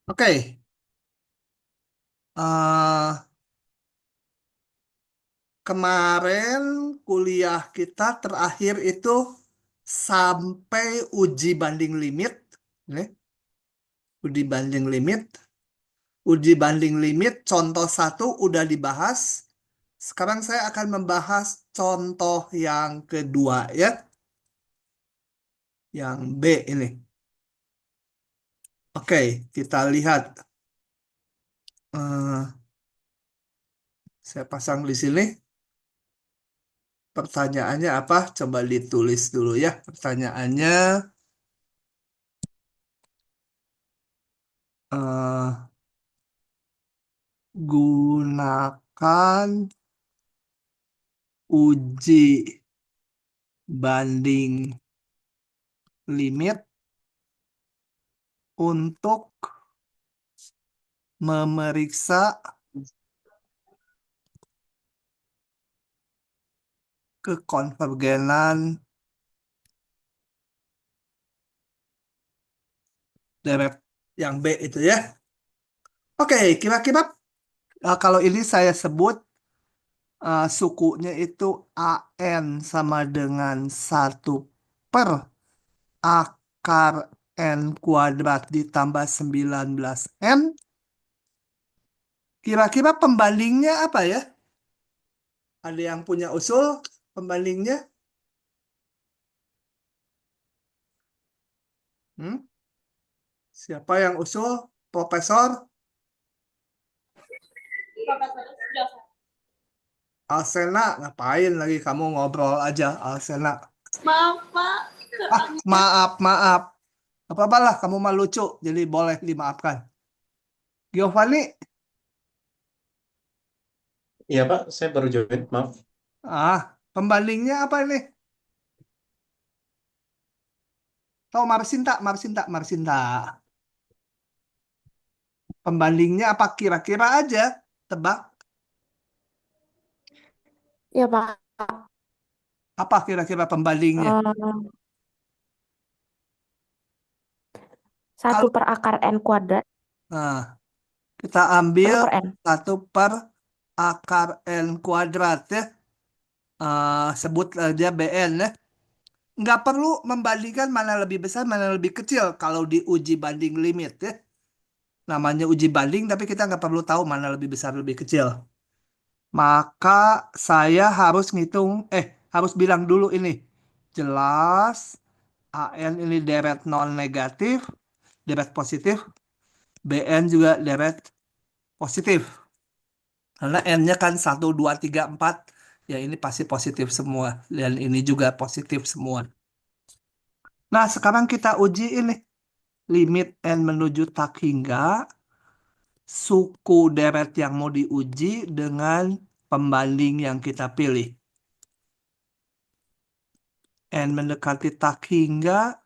Oke, eh, kemarin kuliah kita terakhir itu sampai uji banding limit, nih, uji banding limit, contoh satu udah dibahas. Sekarang saya akan membahas contoh yang kedua ya, yang B ini. Oke, kita lihat. Eh, saya pasang di sini. Pertanyaannya apa? Coba ditulis dulu ya. Pertanyaannya. eh Gunakan uji banding limit untuk memeriksa kekonvergenan deret yang B itu ya. Oke, kira-kira kalau ini saya sebut sukunya itu AN sama dengan 1/akar N kuadrat ditambah 19N. Kira-kira pembandingnya apa ya? Ada yang punya usul pembandingnya? Hmm? Siapa yang usul? Profesor Alsena, ngapain lagi kamu ngobrol aja, Alsena? Maaf, Pak. Maaf, maaf. Apa-apalah, kamu mah lucu, jadi boleh dimaafkan. Giovanni, Iya Pak, saya baru join, maaf. pembandingnya apa ini? Tahu Marsinta, Marsinta, Marsinta. Pembandingnya apa kira-kira aja? Tebak, Ya, Pak. apa kira-kira pembandingnya? Eh, satu Kalau per akar N kuadrat. nah, kita ambil Satu per N. 1/akar N kuadrat ya. Sebut aja BN ya. Nggak perlu membandingkan mana lebih besar, mana lebih kecil kalau diuji banding limit ya. Namanya uji banding, tapi kita nggak perlu tahu mana lebih besar, lebih kecil. Maka saya harus ngitung, harus bilang dulu ini. Jelas, AN ini deret non negatif, deret positif, BN juga deret positif. Karena N-nya kan 1, 2, 3, 4. Ya ini pasti positif semua. Dan ini juga positif semua. Nah, sekarang kita uji ini. Limit N menuju tak hingga suku deret yang mau diuji dengan pembanding yang kita pilih. N mendekati tak hingga,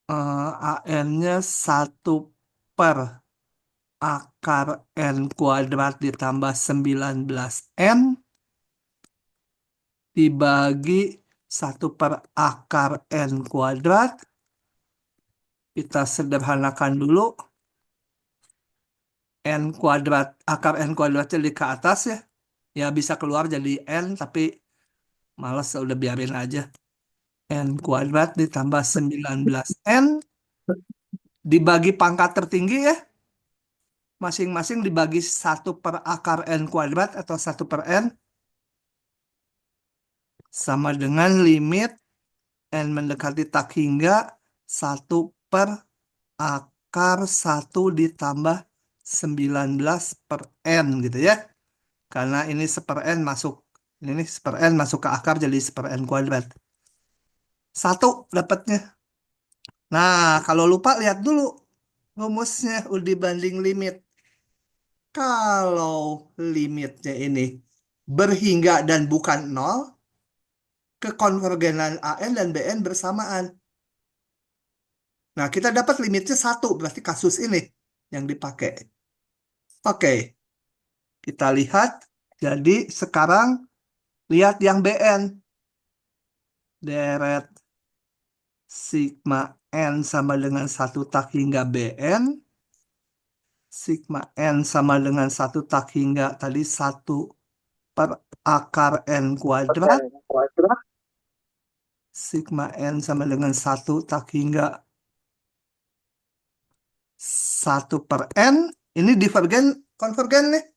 AN-nya 1/akar N kuadrat ditambah 19N dibagi 1/akar N kuadrat. Kita sederhanakan dulu. N kuadrat, akar N kuadratnya di ke atas ya. Ya bisa keluar jadi N, tapi males udah biarin aja. N kuadrat ditambah 19N dibagi pangkat tertinggi ya. Masing-masing dibagi 1/akar N kuadrat atau 1/N. Sama dengan limit N mendekati tak hingga 1/akar 1 ditambah 19/N gitu ya. Karena ini 1/N masuk. Ini 1/N masuk ke akar jadi 1/N kuadrat. 1 dapatnya. Nah, kalau lupa lihat dulu rumusnya uji banding limit. Kalau limitnya ini berhingga dan bukan nol, kekonvergenan AN dan BN bersamaan. Nah, kita dapat limitnya 1, berarti kasus ini yang dipakai. Oke, kita lihat. Jadi sekarang lihat yang BN. Deret sigma N sama dengan 1 tak hingga BN. Sigma N sama dengan 1 tak hingga tadi 1/akar N². Sigma N sama dengan 1 tak hingga 1/N. Ini divergen, konvergen nih.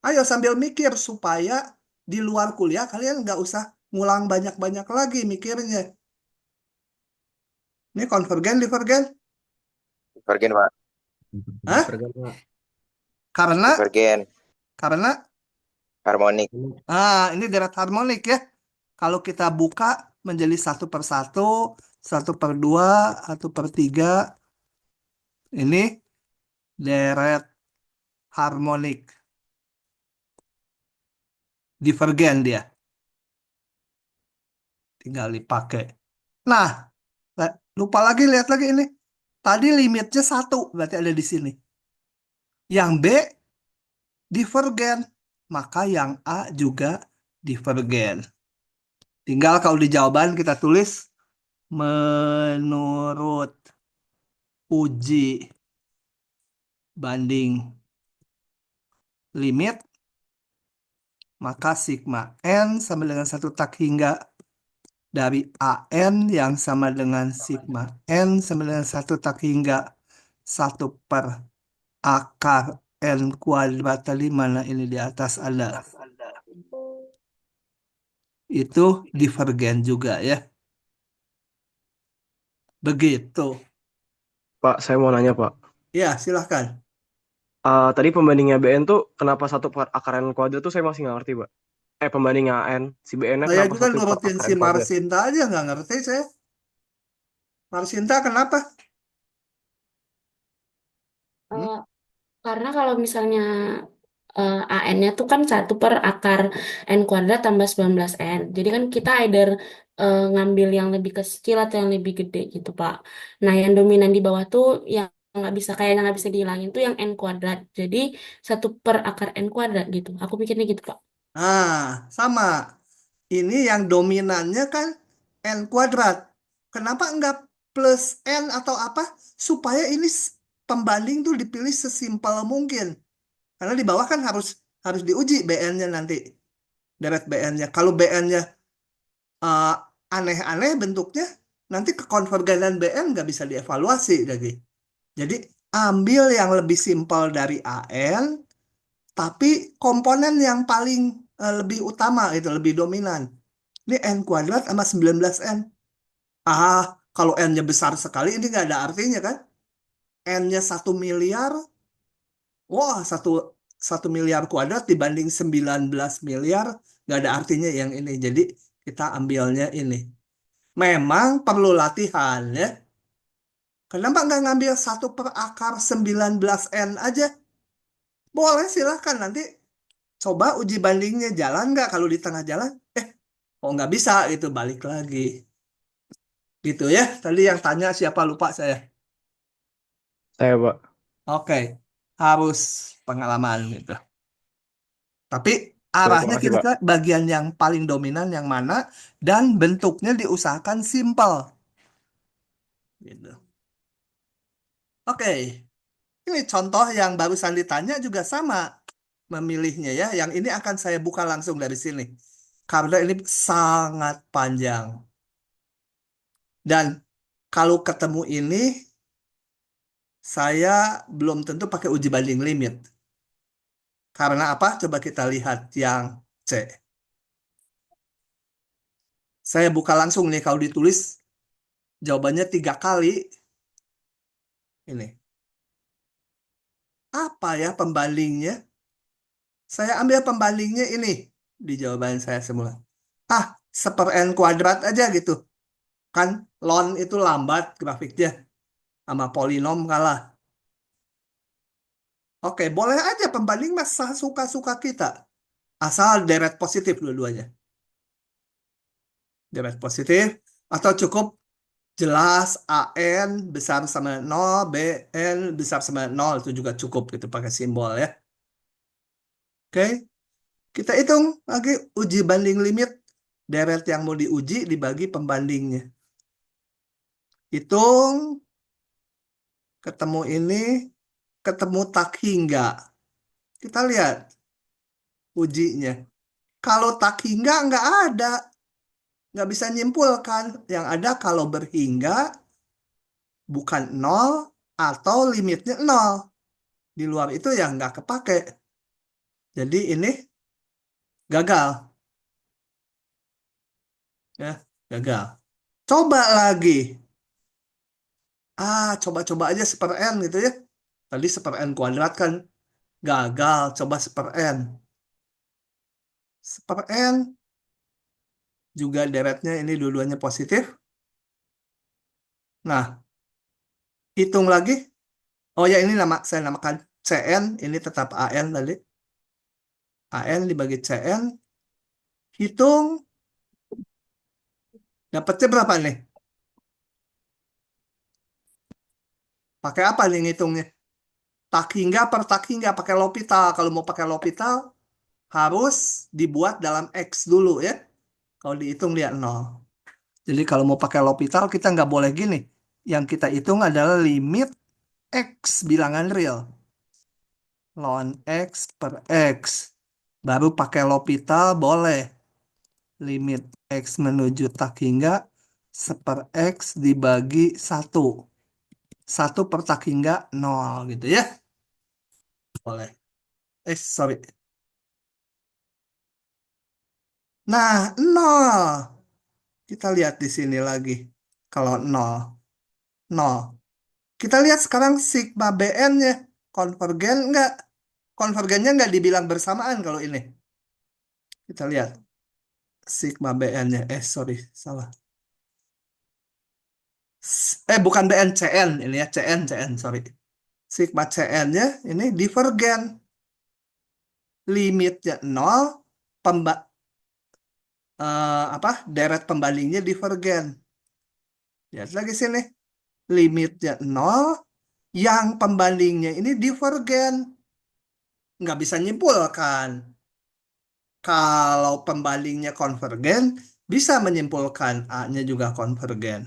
Ayo sambil mikir supaya di luar kuliah kalian nggak usah ngulang banyak-banyak lagi mikirnya. Ini konvergen, divergen. Divergen, Pak. Hah? Divergen, Pak. Karena Divergen. karena Harmonik. ini deret harmonik ya. Kalau kita buka menjadi 1/1, 1/2, 1/3, ini deret harmonik. Divergen dia. Tinggal dipakai. Nah, lupa lagi, lihat lagi ini. Tadi limitnya 1, berarti ada di sini. Yang B divergen, maka yang A juga divergen. Tinggal kalau di jawaban kita tulis menurut uji banding limit, maka sigma N sama dengan 1 tak hingga dari AN yang sama dengan sigma N sama dengan 1 tak hingga 1/akar N² tadi, mana ini di atas ada. Itu divergen juga ya. Begitu. Pak, saya mau nanya, Pak. Ya, silahkan. Tadi pembandingnya BN tuh kenapa 1/akar N² tuh saya masih nggak ngerti, Pak. Pembanding AN, si BN-nya Saya kenapa juga 1 per nurutin akar si N²? Marsinta aja, nggak ngerti saya. Marsinta kenapa? Eh, karena kalau misalnya AN-nya tuh kan 1/akar N² tambah 19N. Jadi kan kita either ngambil yang lebih kecil atau yang lebih gede gitu, Pak. Nah, yang dominan di bawah tuh yang nggak bisa dihilangin tuh yang N². Jadi 1/akar N² gitu. Aku pikirnya gitu, Pak. Nah, sama. Ini yang dominannya kan N². Kenapa nggak plus N atau apa? Supaya ini pembanding tuh dipilih sesimpel mungkin. Karena di bawah kan harus harus diuji BN-nya nanti. Deret BN-nya. Kalau BN-nya aneh-aneh bentuknya, nanti kekonvergenan BN nggak bisa dievaluasi lagi. Jadi ambil yang lebih simpel dari AN, tapi komponen yang paling lebih utama itu lebih dominan. Ini N² sama 19N. Kalau N-nya besar sekali ini nggak ada artinya kan? N-nya 1 miliar, wah 1 miliar² dibanding 19 miliar, nggak ada artinya yang ini. Jadi kita ambilnya ini. Memang perlu latihan ya. Kenapa nggak ngambil 1/akar 19N aja? Boleh, silahkan nanti coba uji bandingnya jalan nggak. Kalau di tengah jalan, kok nggak bisa gitu, balik lagi. Gitu ya. Tadi yang tanya siapa, lupa saya. Saya, Pak. Oke, harus pengalaman gitu. Tapi Baik, arahnya makasih, Pak. kira-kira bagian yang paling dominan yang mana dan bentuknya diusahakan simpel. Gitu. Oke, ini contoh yang barusan ditanya juga sama memilihnya ya. Yang ini akan saya buka langsung dari sini. Karena ini sangat panjang. Dan kalau ketemu ini, saya belum tentu pakai uji banding limit. Karena apa? Coba kita lihat yang C. Saya buka langsung nih, kalau ditulis jawabannya 3 kali. Ini. Apa ya pembandingnya? Saya ambil pembandingnya ini di jawaban saya semula. 1/N² aja gitu. Kan ln itu lambat grafiknya. Sama polinom kalah. Oke, boleh aja pembanding mas suka-suka kita. Asal deret positif dua-duanya. Deret positif. Atau cukup jelas AN besar sama 0, BN besar sama 0. Itu juga cukup gitu pakai simbol ya. Oke, kita hitung lagi uji banding limit. Deret yang mau diuji dibagi pembandingnya. Hitung. Ketemu ini. ketemu tak hingga. Kita lihat ujinya. Kalau tak hingga nggak ada. Nggak bisa nyimpulkan. Yang ada kalau berhingga bukan nol atau limitnya nol. Di luar itu ya nggak kepake. Jadi ini gagal. Ya, gagal. Coba lagi. Coba-coba aja seper n gitu ya. Tadi seper n kuadrat kan gagal. Coba seper n. Seper n juga deretnya ini dua-duanya positif. Nah, hitung lagi. Oh ya, ini saya namakan Cn. Ini tetap An tadi. An dibagi Cn. Hitung. Dapatnya berapa nih? Pakai apa nih ngitungnya? Tak hingga per tak hingga. Pakai L'Hopital. Kalau mau pakai L'Hopital, harus dibuat dalam X dulu ya. Kalau dihitung dia 0. Jadi kalau mau pakai L'Hopital, kita nggak boleh gini. Yang kita hitung adalah limit X bilangan real. Ln X per X. Baru pakai L'Hopital boleh. Limit X menuju tak hingga seper X dibagi 1. 1 per tak hingga 0 gitu ya. Boleh. Sorry. Nah, 0. Kita lihat di sini lagi. Kalau 0. 0. Kita lihat sekarang sigma BN-nya. Konvergen enggak? Konvergennya enggak dibilang bersamaan kalau ini. Kita lihat. Sigma BN-nya. Sorry. Salah. Bukan BN, CN. Ini ya, CN, sorry. Sigma CN-nya ini divergen. Limitnya 0. Deret pembandingnya divergen. Lihat lagi sini. Limitnya 0. Yang pembandingnya ini divergen. Nggak bisa nyimpulkan. Kalau pembandingnya konvergen, bisa menyimpulkan A-nya juga konvergen.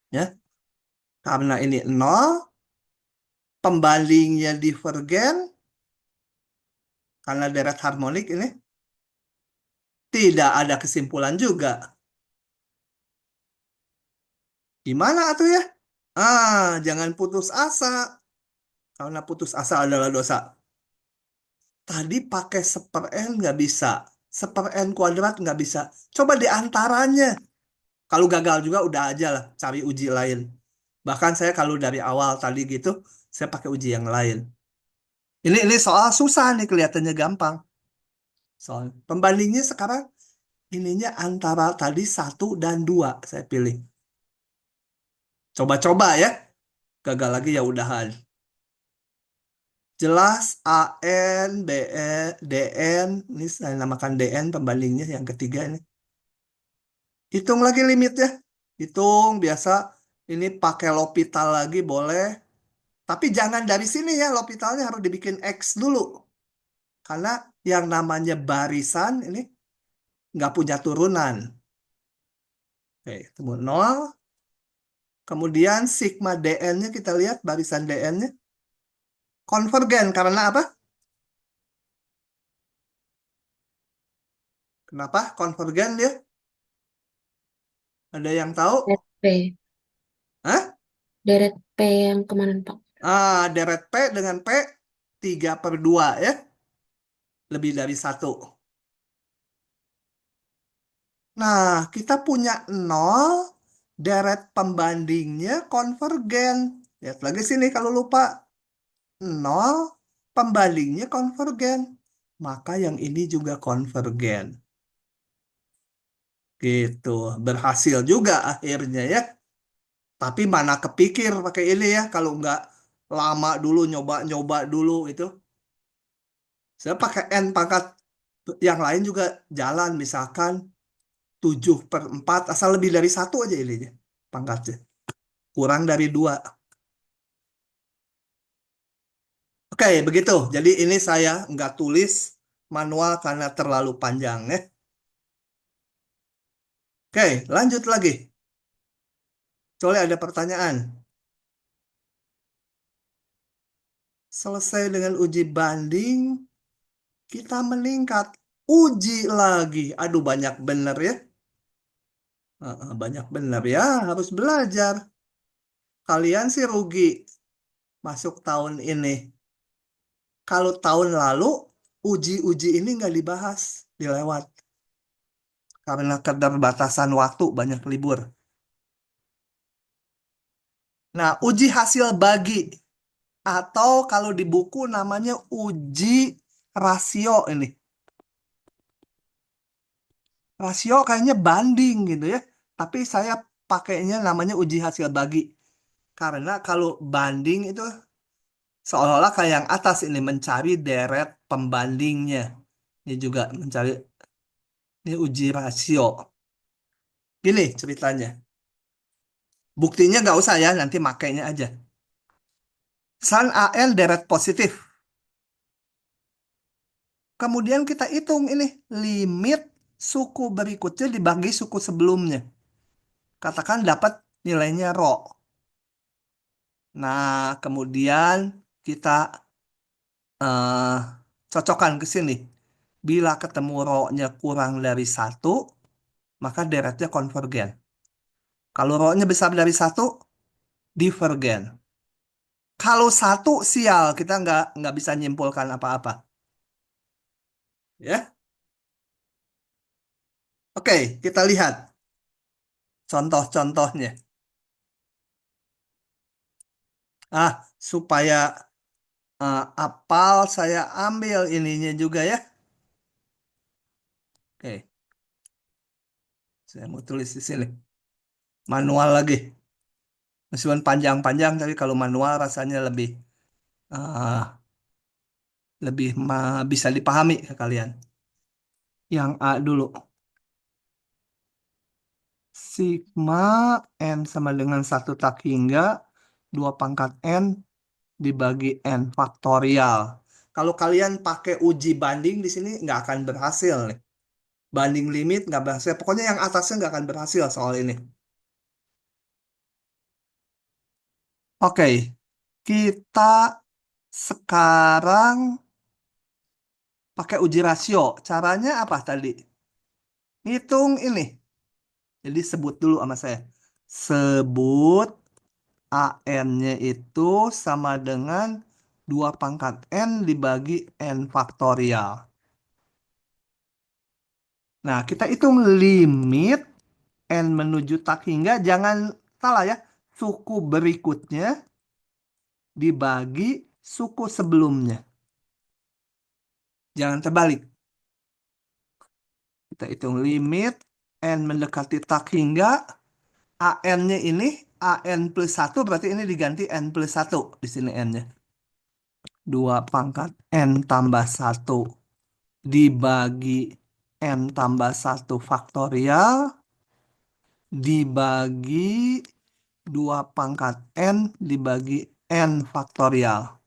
Ya. Karena ini 0, pembandingnya divergen, karena deret harmonik ini, tidak ada kesimpulan juga. Gimana tuh ya? Jangan putus asa. Karena putus asa adalah dosa. Tadi pakai seper N nggak bisa. Seper N kuadrat nggak bisa. Coba di antaranya. Kalau gagal juga udah aja lah. Cari uji lain. Bahkan saya kalau dari awal tadi gitu, saya pakai uji yang lain. Ini soal susah nih, kelihatannya gampang. Soal pembandingnya sekarang ininya antara tadi 1 dan 2 saya pilih. Coba-coba ya. Gagal lagi ya udahan. Jelas AN, BN, DN, ini saya namakan DN pembandingnya yang ketiga ini. Hitung lagi limitnya. Hitung biasa ini pakai L'Hopital lagi boleh. Tapi jangan dari sini ya, L'Hopitalnya harus dibikin X dulu. Karena yang namanya barisan ini nggak punya turunan. Oke, ketemu 0. Kemudian sigma DN-nya kita lihat barisan DN-nya. Konvergen karena apa? Kenapa konvergen dia? Ada yang tahu? Deret P. Hah? Deret P yang kemarin, Pak. Deret P dengan P 3/2 ya. Lebih dari 1. Nah, kita punya 0, deret pembandingnya konvergen. Lihat lagi sini kalau lupa. 0, pembandingnya konvergen. Maka yang ini juga konvergen. Gitu. Berhasil juga akhirnya ya. Tapi mana kepikir pakai ini ya. Kalau nggak lama dulu, nyoba-nyoba dulu itu. Saya pakai N pangkat yang lain juga jalan. Misalkan 7/4 asal lebih dari 1 aja ini pangkatnya. Kurang dari 2. Oke, begitu. Jadi ini saya nggak tulis manual karena terlalu panjang ya. Oke, lanjut lagi. Soalnya ada pertanyaan. Selesai dengan uji banding, kita meningkat. Uji lagi. Aduh, banyak bener ya. Banyak bener ya, harus belajar. Kalian sih rugi masuk tahun ini. Kalau tahun lalu, uji-uji ini nggak dibahas, dilewat. Karena keterbatasan waktu, banyak libur. Nah, uji hasil bagi. Atau kalau di buku namanya uji rasio ini. Rasio kayaknya banding gitu ya. Tapi saya pakainya namanya uji hasil bagi. Karena kalau banding itu seolah-olah kayak yang atas ini mencari deret pembandingnya. Ini juga mencari, ini uji rasio. Gini ceritanya. Buktinya nggak usah ya, nanti makainya aja. San AN deret positif. Kemudian kita hitung ini limit suku berikutnya dibagi suku sebelumnya. Katakan dapat nilainya rho. Nah, kemudian kita eh, cocokkan ke sini. Bila ketemu rho-nya kurang dari 1, maka deretnya konvergen. Kalau rho-nya besar dari 1, divergen. Kalau 1, sial, kita nggak bisa nyimpulkan apa-apa. Ya, oke, kita lihat contoh-contohnya. Supaya apal, saya ambil ininya juga ya. Oke, saya mau tulis di sini. Manual lagi. Meskipun panjang-panjang, tapi kalau manual rasanya uh, lebih bisa dipahami ke kalian. Yang A dulu. Sigma N sama dengan 1 tak hingga 2 pangkat N dibagi N faktorial. Kalau kalian pakai uji banding di sini nggak akan berhasil nih. Banding limit nggak berhasil. Pokoknya yang atasnya nggak akan berhasil soal ini. Oke, kita sekarang pakai uji rasio. Caranya apa tadi? Hitung ini. Jadi sebut dulu sama saya. Sebut AN-nya itu sama dengan 2 pangkat N dibagi N faktorial. Nah, kita hitung limit N menuju tak hingga. Jangan salah ya. Suku berikutnya dibagi suku sebelumnya. Jangan terbalik. Kita hitung limit N mendekati tak hingga. AN-nya ini AN plus 1 berarti ini diganti N plus 1. Di sini N-nya. 2 pangkat N tambah 1 dibagi N tambah 1 faktorial dibagi 2 pangkat N dibagi N faktorial.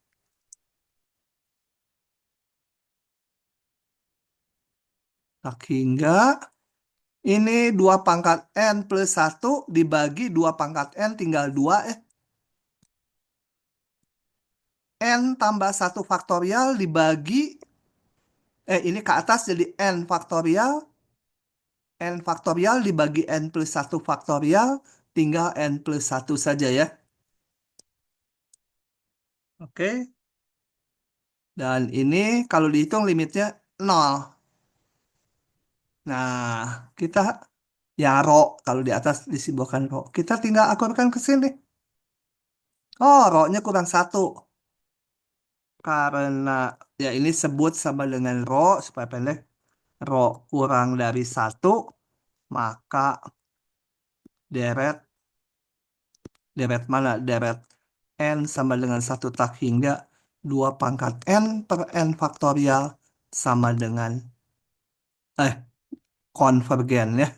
Tak hingga ini 2 pangkat N plus 1 dibagi 2 pangkat N tinggal 2 N tambah 1 faktorial dibagi ini ke atas jadi N faktorial. N faktorial dibagi N plus 1 faktorial tinggal N plus 1 saja ya. Oke. Dan ini kalau dihitung limitnya 0. Nah, kita ya rho kalau di atas disimbolkan rho. Kita tinggal akurkan ke sini. Oh, rho-nya kurang 1. Karena ya ini sebut sama dengan rho supaya pendek. Rho kurang dari 1, maka deret deret mana? Deret N sama dengan 1 tak hingga 2 pangkat N per N faktorial sama dengan konvergen ya.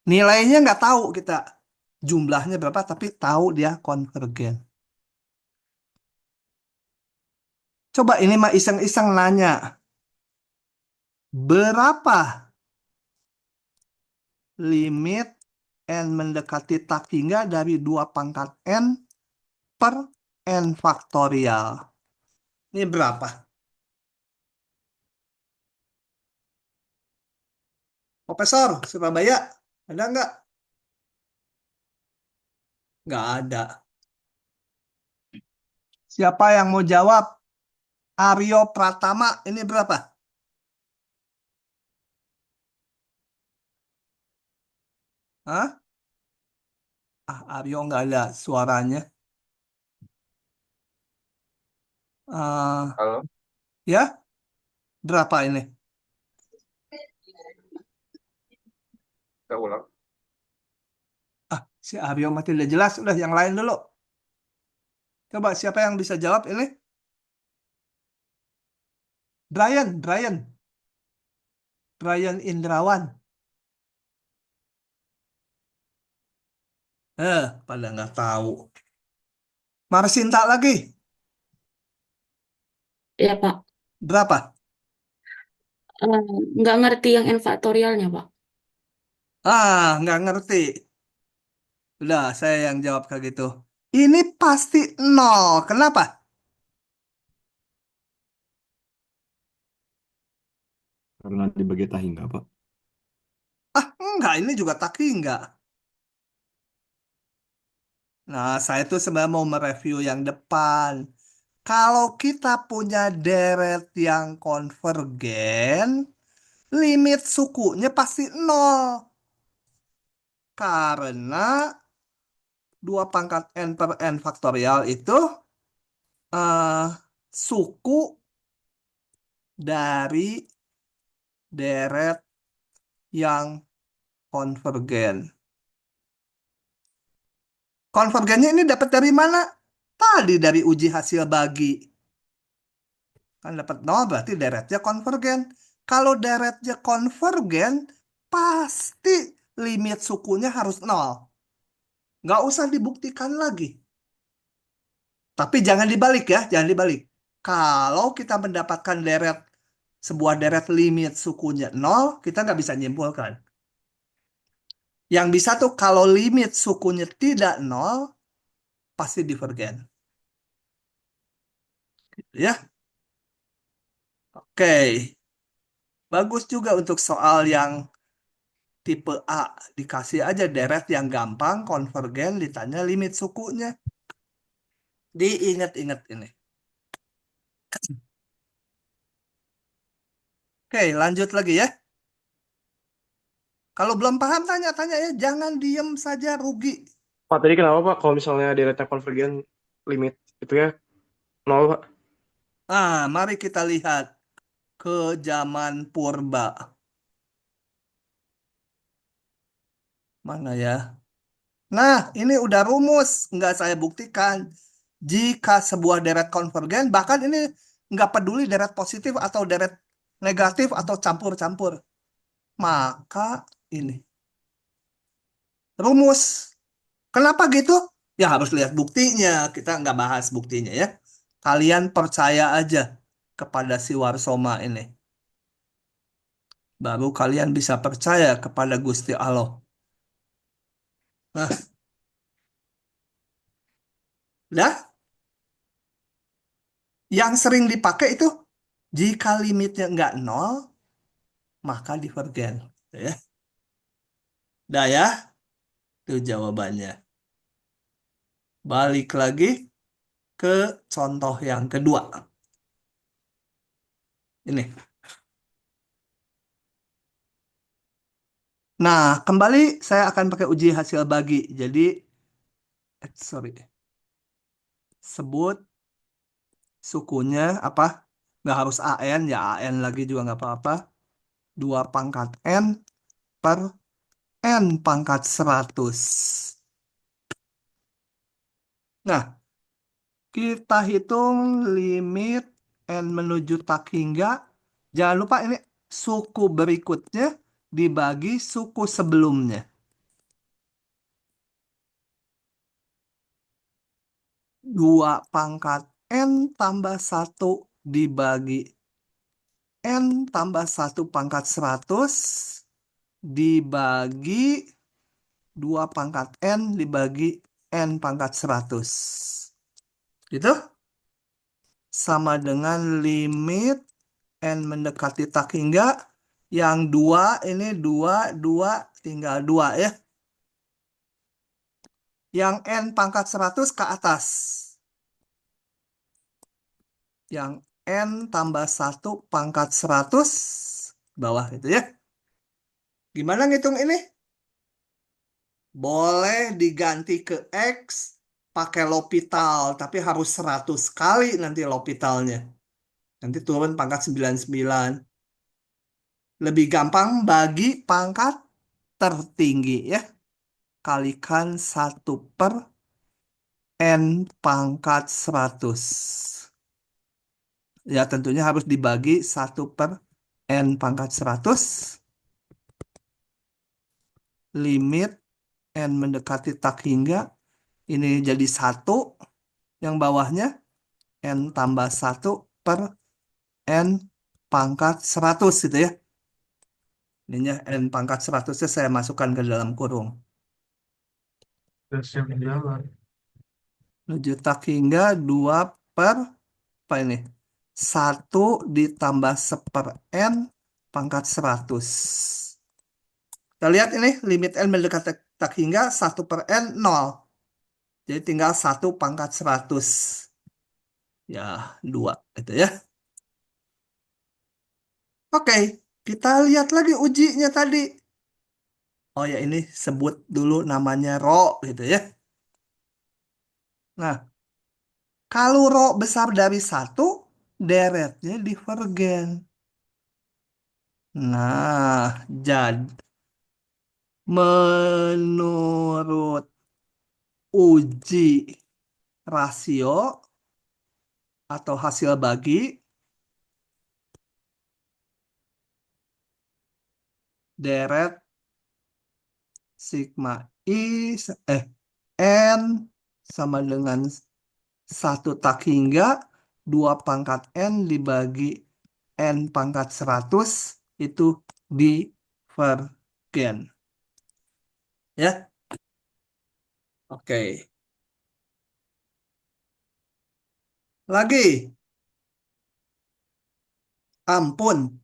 Nilainya nggak tahu kita jumlahnya berapa, tapi tahu dia konvergen. Coba ini mah iseng-iseng nanya. Berapa limit N mendekati tak hingga dari 2 pangkat N per N faktorial. Ini berapa? Profesor Surabaya, ada nggak? Nggak ada. Siapa yang mau jawab? Aryo Pratama, ini berapa? Hah? Aryo nggak ada suaranya. Halo, Ya, berapa ini? kita ulang. Si Aryo mah tidak jelas. Udah, yang lain dulu. Coba siapa yang bisa jawab ini? Brian Indrawan. Pada nggak tahu. Marsinta lagi. Ya, Pak. Berapa? Nggak ngerti yang n faktorialnya, Pak. Nggak ngerti. Udah, saya yang jawab kayak gitu. Ini pasti nol. Kenapa? Karena dibagi tak hingga, Pak. Enggak, ini juga taki enggak. Nah, saya tuh sebenarnya mau mereview yang depan. Kalau kita punya deret yang konvergen, limit sukunya pasti nol. Karena 2 pangkat N per N faktorial itu eh, suku dari deret yang konvergen. Konvergennya ini dapat dari mana? Tadi dari uji hasil bagi. Kan dapat nol berarti deretnya konvergen. Kalau deretnya konvergen, pasti limit sukunya harus nol. Nggak usah dibuktikan lagi. Tapi jangan dibalik ya, jangan dibalik. Kalau kita mendapatkan sebuah deret limit sukunya nol, kita nggak bisa nyimpulkan. Yang bisa tuh kalau limit sukunya tidak nol, pasti divergen. Ya, oke. Bagus juga untuk soal yang tipe A. Dikasih aja deret yang gampang, konvergen, ditanya limit sukunya. Diingat-ingat ini. Oke, lanjut lagi ya. Kalau belum paham, tanya-tanya ya. Jangan diem saja, rugi. Pak, tadi kenapa Pak kalau misalnya deretnya konvergen limit itu ya nol Pak? Mari kita lihat ke zaman purba. Mana ya? Nah, ini udah rumus. Nggak saya buktikan. Jika sebuah deret konvergen, bahkan ini nggak peduli deret positif atau deret negatif atau campur-campur. Maka ini rumus. Kenapa gitu? Ya harus lihat buktinya. Kita nggak bahas buktinya ya. Kalian percaya aja kepada si Warsoma ini. Baru kalian bisa percaya kepada Gusti Allah. Nah, dah, yang sering dipakai itu jika limitnya nggak nol, maka divergen. Ya, dah ya, itu jawabannya. Balik lagi ke contoh yang kedua. Ini. Nah, kembali saya akan pakai uji hasil bagi. Jadi, sorry, sebut sukunya apa? Nggak harus AN, ya AN lagi juga nggak apa-apa. 2 pangkat N per N pangkat 100. Nah, kita hitung limit N menuju tak hingga. Jangan lupa ini suku berikutnya dibagi suku sebelumnya. 2 pangkat N tambah 1 dibagi N tambah 1 pangkat 100 dibagi 2 pangkat N dibagi N pangkat 100. Gitu. Sama dengan limit n mendekati tak hingga yang 2 ini 2 tinggal 2 ya. Yang n pangkat 100 ke atas. Yang n tambah 1 pangkat 100 bawah itu ya. Gimana ngitung ini? Boleh diganti ke X pakai L'Hopital, tapi harus 100 kali nanti L'Hopitalnya. Nanti turun pangkat 99. Lebih gampang bagi pangkat tertinggi ya. Kalikan 1 per N pangkat 100. Ya tentunya harus dibagi 1 per N pangkat 100. Limit N mendekati tak hingga. Ini jadi 1. Yang bawahnya N tambah 1 per N pangkat 100 gitu ya. Ininya N pangkat 100 saya masukkan ke dalam kurung. Menuju tak hingga 2 per apa ini? 1 ditambah 1 N pangkat 100. Kita lihat ini limit N mendekati tak hingga 1 per N 0. Jadi tinggal 1 pangkat 100. Ya 2 itu ya. Oke, kita lihat lagi ujinya tadi. Oh ya ini sebut dulu namanya rho gitu ya. Nah, kalau rho besar dari 1, deretnya divergen. Nah, jadi menurut uji rasio atau hasil bagi, deret sigma I N sama dengan 1 tak hingga 2 pangkat N dibagi N pangkat 100 itu divergen. Ya. Oke. Lagi. Ampun.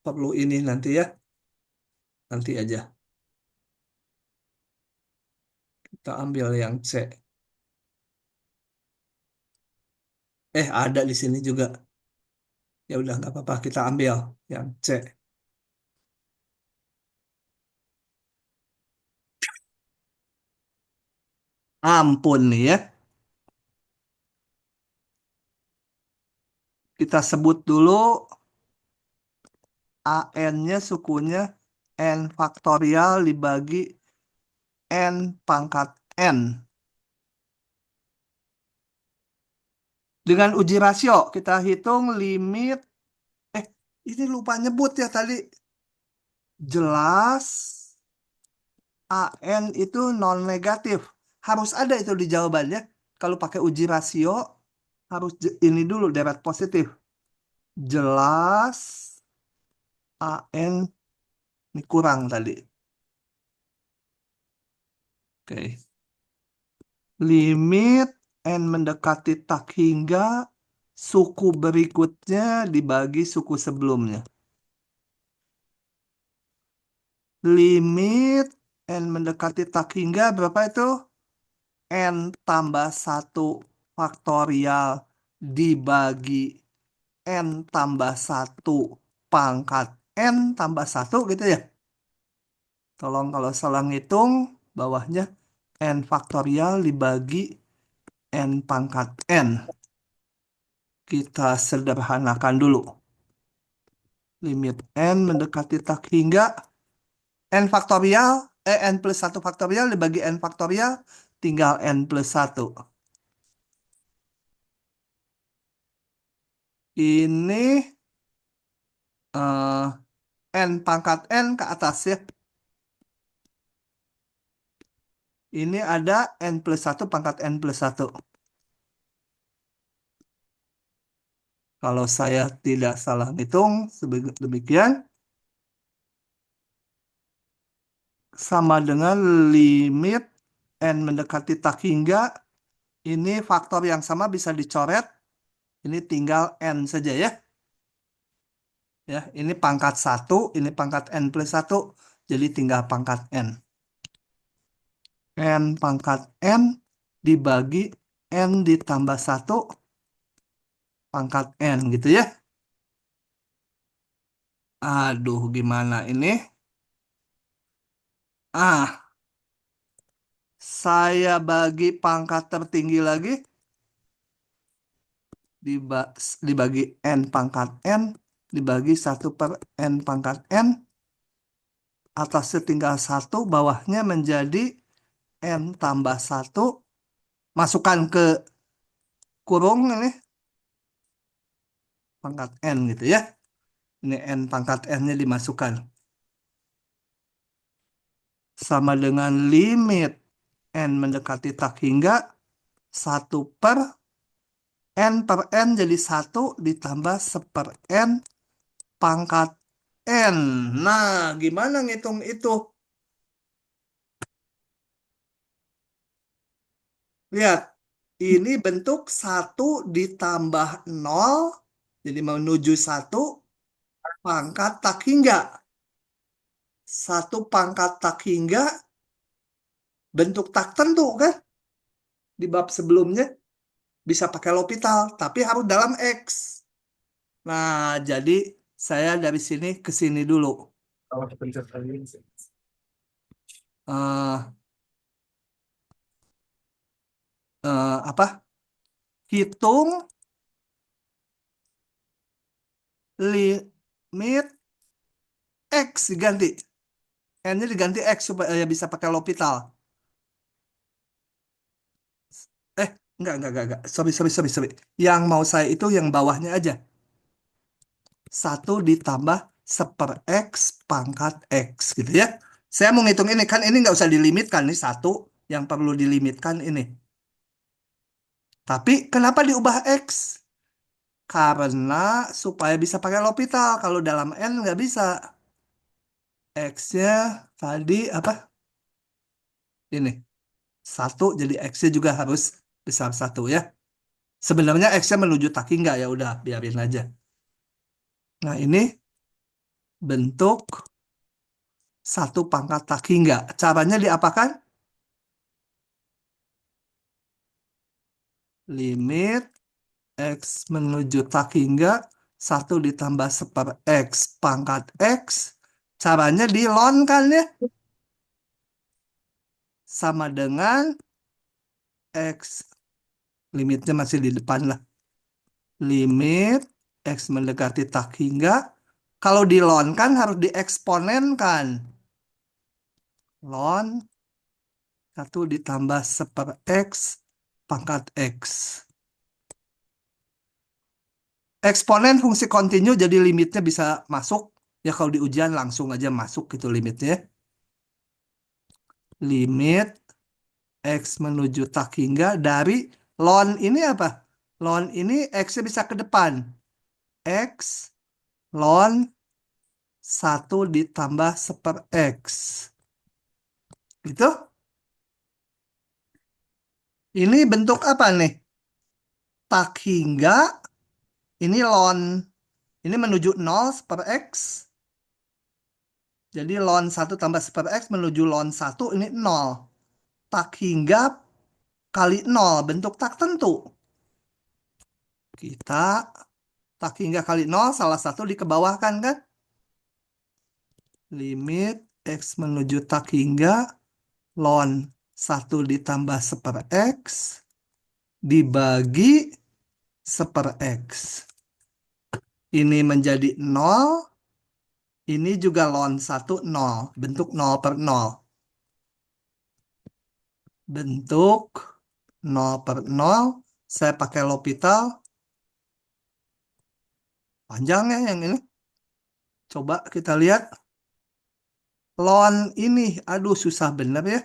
Perlu ini nanti ya. Nanti aja. Kita ambil yang C. Ada di sini juga. Ya udah nggak apa-apa kita ambil yang C. Ampun nih ya. Kita sebut dulu AN-nya sukunya N faktorial dibagi N pangkat N. Dengan uji rasio kita hitung limit. Ini lupa nyebut ya tadi. Jelas AN itu non negatif. Harus ada itu di jawabannya. Kalau pakai uji rasio harus ini dulu deret positif. Jelas AN ini kurang tadi. Oke. Limit N mendekati tak hingga suku berikutnya dibagi suku sebelumnya. Limit N mendekati tak hingga berapa itu? N tambah 1 faktorial dibagi N tambah 1 pangkat N tambah 1 gitu ya. Tolong kalau salah ngitung bawahnya N faktorial dibagi N pangkat N. Kita sederhanakan dulu. Limit N mendekati tak hingga N faktorial, N plus 1 faktorial dibagi N faktorial tinggal N plus 1. Ini N pangkat N ke atas ya. Ini ada N plus 1 pangkat N plus 1. Kalau saya tidak salah hitung demikian. Sama dengan limit N mendekati tak hingga. Ini faktor yang sama bisa dicoret. Ini tinggal N saja ya. Ya, ini pangkat 1, ini pangkat N plus 1. Jadi tinggal pangkat N. N pangkat N dibagi N ditambah 1 pangkat N gitu ya. Aduh, gimana ini? Saya bagi pangkat tertinggi lagi. Dibagi N pangkat N. Dibagi 1 per N pangkat N. Atasnya tinggal 1, bawahnya menjadi N tambah 1. Masukkan ke kurung ini. Pangkat N gitu ya. Ini N pangkat N-nya dimasukkan. Sama dengan limit N mendekati tak hingga 1 per N jadi 1 ditambah 1 N pangkat N. Nah, gimana ngitung itu? Lihat, ini bentuk 1 ditambah 0, jadi menuju 1 pangkat tak hingga. 1 pangkat tak hingga bentuk tak tentu kan? Di bab sebelumnya bisa pakai L'Hopital, tapi harus dalam X. Nah, jadi saya dari sini ke sini dulu. Eh, Apa? Hitung limit X diganti. N-nya diganti X supaya bisa pakai L'Hopital. Enggak. Sorry. Yang mau saya itu yang bawahnya aja. 1 ditambah 1 X pangkat X gitu ya. Saya mau ngitung ini, kan ini nggak usah dilimitkan. Nih 1 yang perlu dilimitkan ini. Tapi kenapa diubah X? Karena supaya bisa pakai L'Hopital. Kalau dalam N nggak bisa. X-nya tadi apa? Ini. 1, jadi X-nya juga harus besar 1 ya. Sebenarnya X-nya menuju tak hingga, ya udah biarin aja. Nah, ini bentuk 1 pangkat tak hingga. Caranya diapakan? Limit X menuju tak hingga 1 ditambah 1 X pangkat X. Caranya di ln kan ya? Sama dengan X. Limitnya masih di depan lah. Limit X mendekati tak hingga. Kalau di ln kan harus dieksponenkan. Ln 1 ditambah 1 X pangkat X. Eksponen fungsi kontinu jadi limitnya bisa masuk. Ya kalau di ujian langsung aja masuk gitu limitnya. Limit X menuju tak hingga dari ln ini apa? Ln ini X-nya bisa ke depan. X ln 1 ditambah 1 X. Gitu. Ini bentuk apa nih? Tak hingga. Ini ln. Ini menuju 0 1 X. Jadi ln 1 tambah 1 X menuju ln 1 ini 0. Tak hingga kali 0. Bentuk tak tentu. Kita tak hingga kali 0 salah satu dikebawahkan kan? Limit X menuju tak hingga ln 1 ditambah 1 X dibagi 1 X. Ini menjadi 0. Ini juga ln 1 0. Bentuk 0 per 0. Bentuk 0 per 0. Saya pakai L'Hopital. Panjang ya yang ini. Coba kita lihat. Ln ini. Aduh susah bener ya.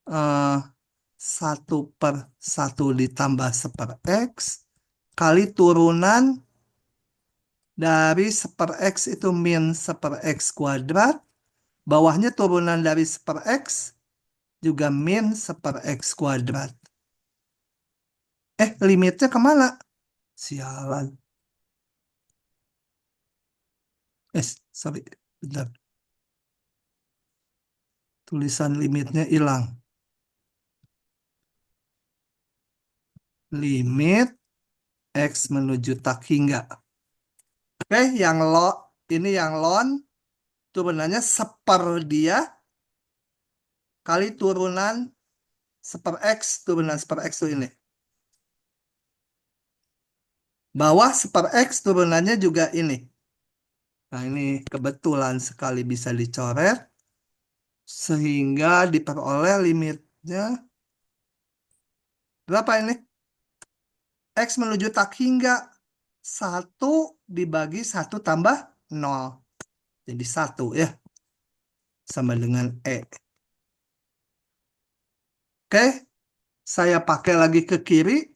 1 per 1 ditambah 1 X. Kali turunan dari 1 X itu min 1 X kuadrat. Bawahnya turunan dari 1 X. juga min 1/x kuadrat. Limitnya kemana? Sialan. Sorry, bentar. Tulisan limitnya hilang. Limit X menuju tak hingga. Oke, ini yang ln turunannya dia kali turunan 1/x, turunan 1/x itu ini. Bawah 1/x turunannya juga ini. Nah, ini kebetulan sekali bisa dicoret sehingga diperoleh limitnya berapa ini? X menuju tak hingga 1 dibagi 1 tambah 0. Jadi 1 ya. Sama dengan E. Oke. Saya pakai lagi ke kiri.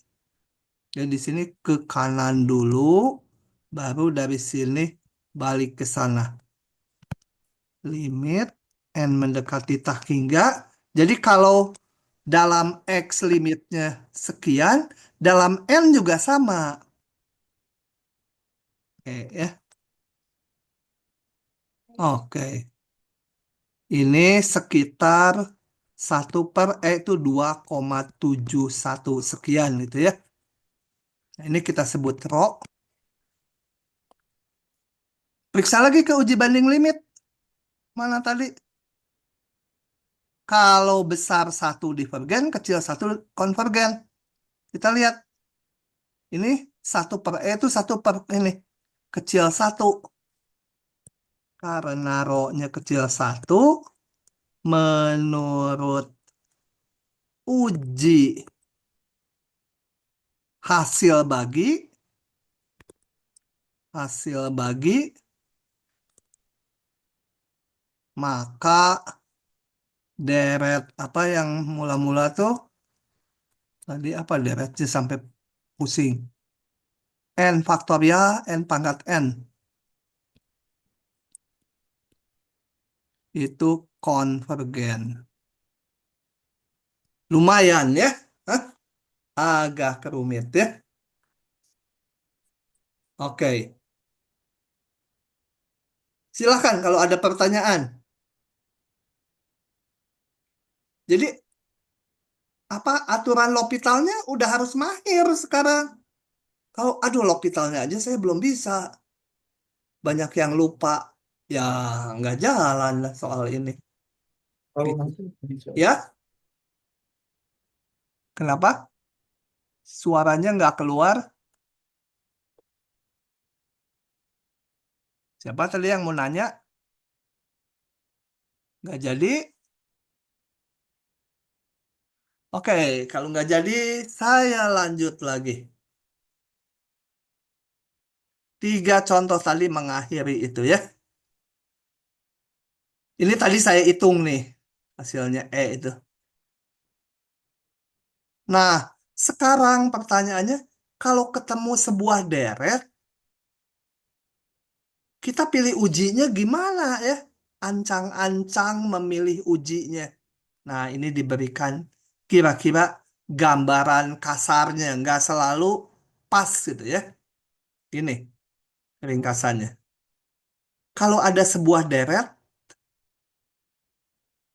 Dan di sini ke kanan dulu. Baru dari sini balik ke sana. Limit N mendekati tak hingga. Jadi kalau dalam X limitnya sekian, dalam N juga sama. Oke ya. Oke. Ini sekitar 1/E itu 2,71 sekian gitu ya. Nah, ini kita sebut rho. Periksa lagi ke uji banding limit. Mana tadi? Kalau besar 1 divergen, kecil 1 konvergen. Kita lihat. Ini 1/E itu 1 per ini. Kecil 1. Karena rho-nya kecil 1, menurut uji hasil bagi, maka deret apa yang mula-mula tuh tadi apa deretnya sampai pusing. N faktorial N pangkat N itu konvergen. Lumayan ya. Hah? Agak rumit ya. Oke. Silakan kalau ada pertanyaan. Jadi apa aturan L'Hopitalnya udah harus mahir sekarang. Kalau aduh L'Hopitalnya aja saya belum bisa. Banyak yang lupa. Ya nggak jalan lah soal ini. Ya, kenapa? Suaranya nggak keluar. Siapa tadi yang mau nanya? Nggak jadi? Oke, kalau nggak jadi, saya lanjut lagi. 3 contoh tadi mengakhiri itu ya. Ini tadi saya hitung nih, hasilnya E itu. Nah, sekarang pertanyaannya, kalau ketemu sebuah deret, kita pilih ujinya gimana ya? Ancang-ancang memilih ujinya. Nah, ini diberikan kira-kira gambaran kasarnya, nggak selalu pas gitu ya. Ini ringkasannya. Kalau ada sebuah deret,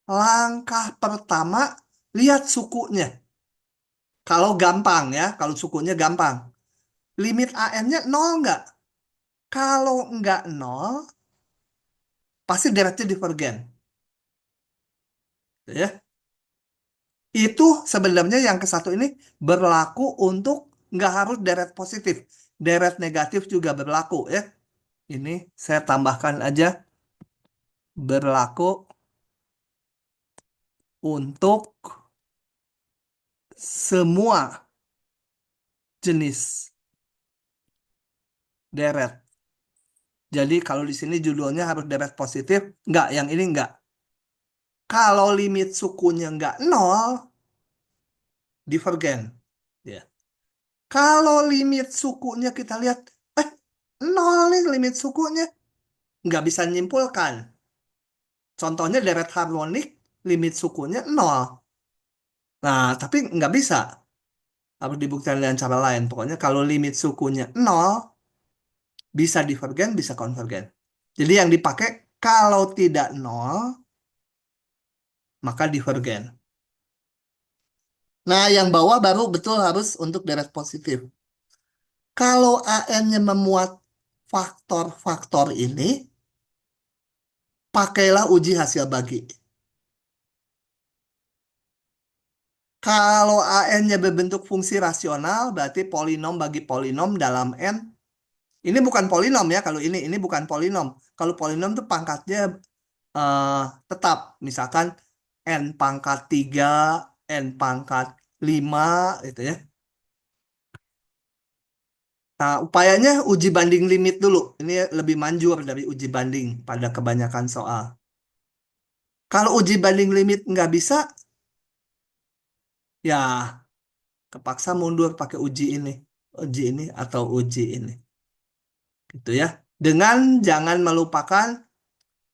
langkah pertama lihat sukunya. Kalau gampang ya, kalau sukunya gampang. Limit AN-nya 0 nggak? Kalau nggak 0, pasti deretnya divergen. Ya. Itu sebenarnya yang ke satu ini berlaku untuk nggak harus deret positif. Deret negatif juga berlaku ya. Ini saya tambahkan aja berlaku untuk semua jenis deret. Jadi kalau di sini judulnya harus deret positif, nggak, yang ini nggak. Kalau limit sukunya nggak 0, divergen. Ya. Kalau limit sukunya kita lihat, 0 nih limit sukunya. Nggak bisa menyimpulkan. Contohnya deret harmonik, limit sukunya 0. Nah, tapi nggak bisa. Harus dibuktikan dengan cara lain. Pokoknya kalau limit sukunya 0, bisa divergen, bisa konvergen. Jadi yang dipakai kalau tidak 0, maka divergen. Nah, yang bawah baru betul harus untuk deret positif. Kalau AN-nya memuat faktor-faktor ini, pakailah uji hasil bagi. Kalau AN-nya berbentuk fungsi rasional, berarti polinom bagi polinom dalam N. Ini bukan polinom ya, kalau ini bukan polinom. Kalau polinom tuh pangkatnya eh, tetap. Misalkan N pangkat 3, N pangkat 5, gitu ya. Nah, upayanya uji banding limit dulu. Ini lebih manjur dari uji banding pada kebanyakan soal. Kalau uji banding limit nggak bisa, ya kepaksa mundur pakai uji ini atau uji ini, gitu ya. Dengan jangan melupakan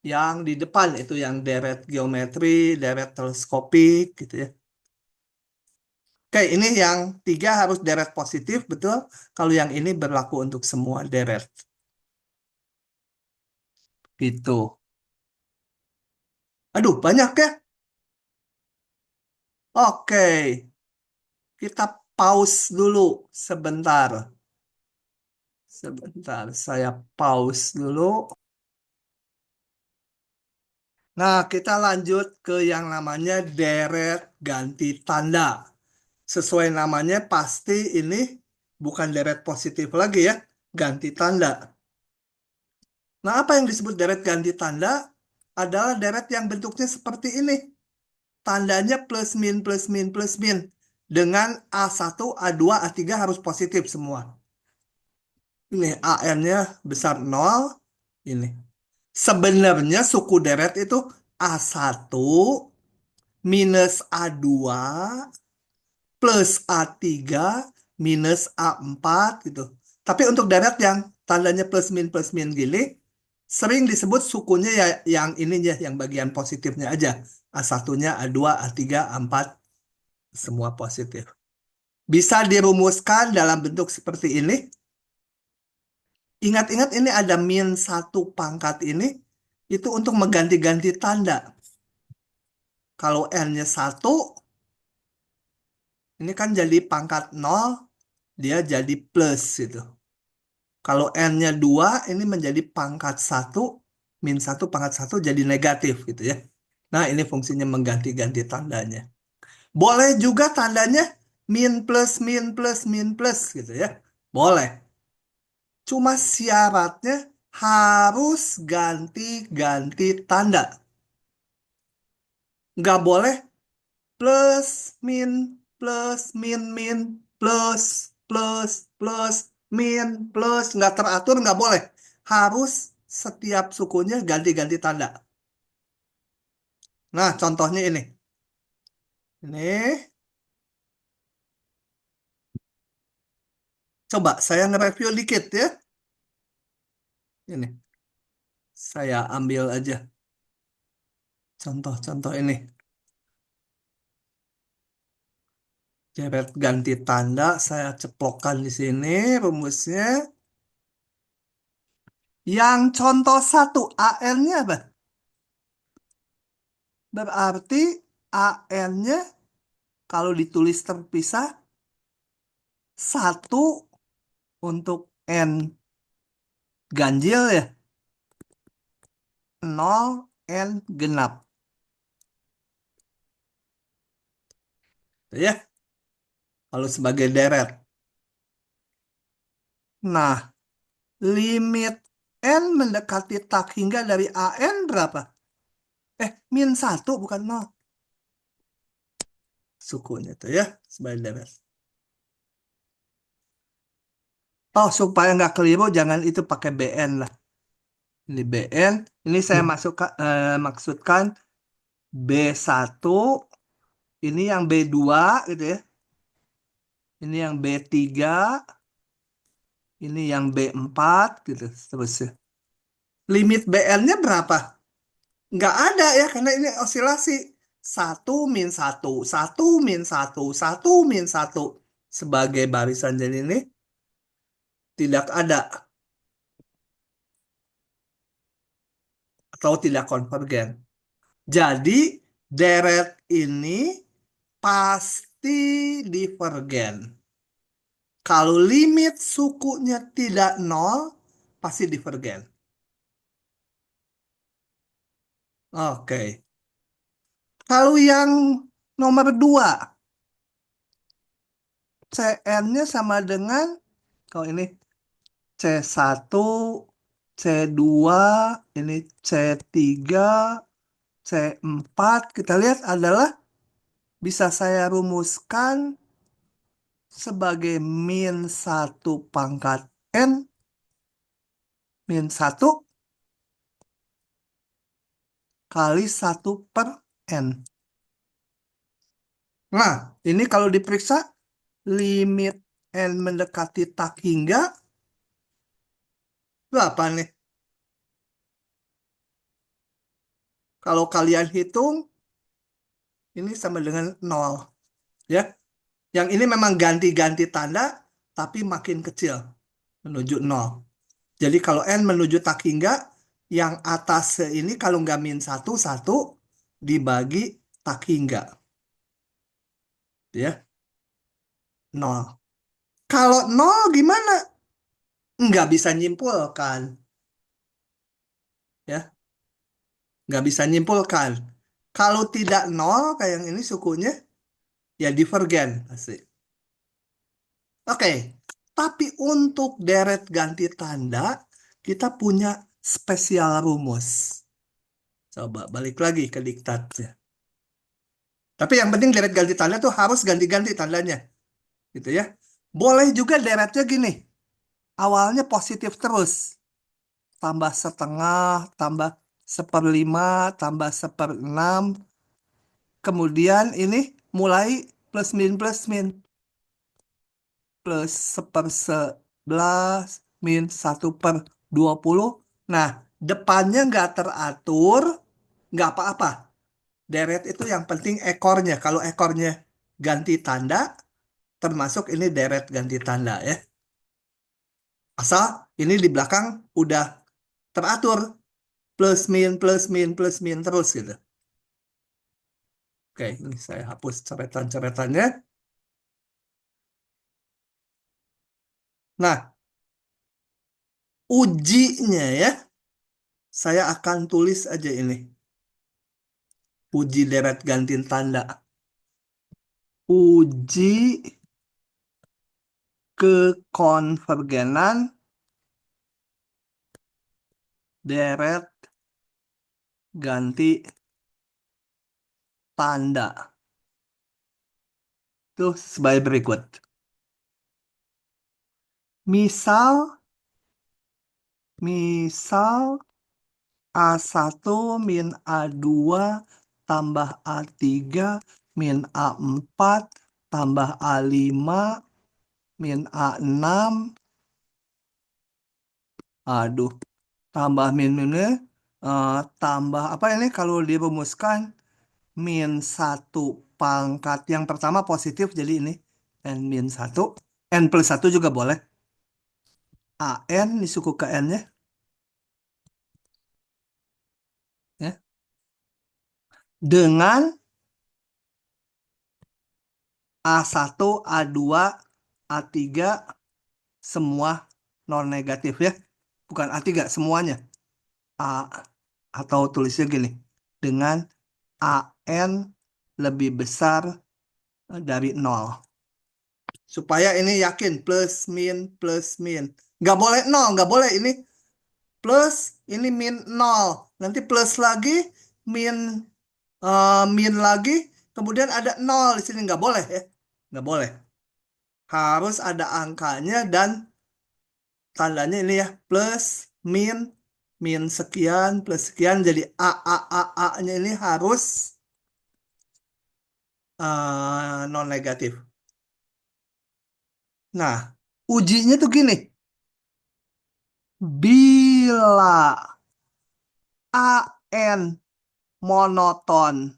yang di depan itu yang deret geometri, deret teleskopik, gitu ya. Oke, ini yang 3 harus deret positif, betul. Kalau yang ini berlaku untuk semua deret, gitu. Aduh, banyak ya. Oke, kita pause dulu sebentar. Sebentar, saya pause dulu. Nah, kita lanjut ke yang namanya deret ganti tanda. Sesuai namanya pasti ini bukan deret positif lagi ya, ganti tanda. Nah, apa yang disebut deret ganti tanda? Adalah deret yang bentuknya seperti ini. Tandanya plus min plus min plus min. Dengan A1, A2, A3 harus positif semua. Ini AN-nya besar 0. Ini. Sebenarnya suku deret itu A1 minus A2 plus A3 minus A4 gitu. Tapi untuk deret yang tandanya plus min gini, sering disebut sukunya ya yang ininya, yang bagian positifnya aja. A1-nya, A2, A3, A4, semua positif. Bisa dirumuskan dalam bentuk seperti ini. Ingat-ingat ini ada min 1 pangkat ini, itu untuk mengganti-ganti tanda. Kalau N-nya 1, ini kan jadi pangkat 0, dia jadi plus gitu. Kalau N-nya 2, ini menjadi pangkat 1, min 1 pangkat 1 jadi negatif gitu ya. Nah, ini fungsinya mengganti-ganti tandanya. Boleh juga tandanya min plus, min plus, min plus gitu ya. Boleh. Cuma syaratnya harus ganti-ganti tanda. Nggak boleh plus, min, min, plus, min, plus. Nggak teratur, nggak boleh. Harus setiap sukunya ganti-ganti tanda. Nah, contohnya ini. Ini. Coba saya nge-review dikit ya. Ini. Saya ambil aja contoh-contoh ini. Deret ganti tanda, saya ceplokkan di sini rumusnya. Yang contoh 1, AN-nya apa? Berarti AN-nya kalau ditulis terpisah, 1 untuk N ganjil ya. 0 N genap. Ya, kalau sebagai deret. Nah, limit N mendekati tak hingga dari AN berapa? Min 1 bukan 0. Sukunya tuh ya, sebagai deret. Oh, supaya nggak keliru, jangan itu pakai BN lah. Ini BN, ini saya maksudkan B1, ini yang B2 gitu ya. Ini yang B3, ini yang B4 gitu seterusnya. Limit BN-nya berapa? Nggak ada ya, karena ini osilasi. 1 min 1, 1 min 1, 1 min 1 sebagai barisan jadi ini tidak ada atau tidak konvergen. Jadi deret ini pasti divergen. Kalau limit sukunya tidak nol, pasti divergen. Oke. Kalau yang nomor 2, Cn-nya sama dengan, kalau ini C1, C2, ini C3, C4, kita lihat adalah bisa saya rumuskan sebagai min 1 pangkat N min 1 kali 1 per N. Nah, ini kalau diperiksa limit N mendekati tak hingga berapa nih? Kalau kalian hitung, ini sama dengan 0. Ya. Yang ini memang ganti-ganti tanda, tapi makin kecil menuju 0. Jadi kalau N menuju tak hingga, yang atas ini kalau nggak min 1, 1 dibagi tak hingga. Ya, 0. Kalau 0 gimana? Nggak bisa nyimpulkan. Ya, nggak bisa nyimpulkan. Kalau tidak 0, kayak yang ini sukunya, ya divergen. Asik. Oke, tapi untuk deret ganti tanda, kita punya spesial rumus. Coba balik lagi ke diktatnya. Tapi yang penting deret ganti tanda tuh harus ganti-ganti tandanya. Gitu ya. Boleh juga deretnya gini. Awalnya positif terus. Tambah setengah, tambah 1/5, tambah 1/6. Kemudian ini mulai plus min plus min. Plus 1/11 min 1/20. Nah, depannya nggak teratur, nggak apa-apa. Deret itu yang penting ekornya. Kalau ekornya ganti tanda, termasuk ini deret ganti tanda ya. Asal ini di belakang udah teratur. Plus min, plus min, plus min terus gitu. Oke, ini saya hapus coretan-coretannya. Nah, ujinya ya, saya akan tulis aja ini. Uji deret ganti tanda. Uji kekonvergenan deret ganti tanda. Itu sebagai berikut. Misal A1 min A2 tambah A3 min A4 tambah A5 min A6. Aduh, tambah min-minnya tambah apa ini kalau dirumuskan min 1 pangkat yang pertama positif jadi ini N min 1, N plus 1 juga boleh. AN disuku ke N-nya. Ya. Dengan A1, A2, A3 semua non negatif ya. Bukan A3 semuanya. A atau tulisnya gini. Dengan AN lebih besar dari 0. Supaya ini yakin plus min plus min. Nggak boleh 0, nggak boleh ini plus ini min 0. Nanti plus lagi min min lagi kemudian ada 0 di sini nggak boleh ya. Nggak boleh. Harus ada angkanya dan tandanya ini ya plus min min sekian plus sekian jadi A-nya ini harus non negatif. Nah, ujinya tuh gini. Bila AN monoton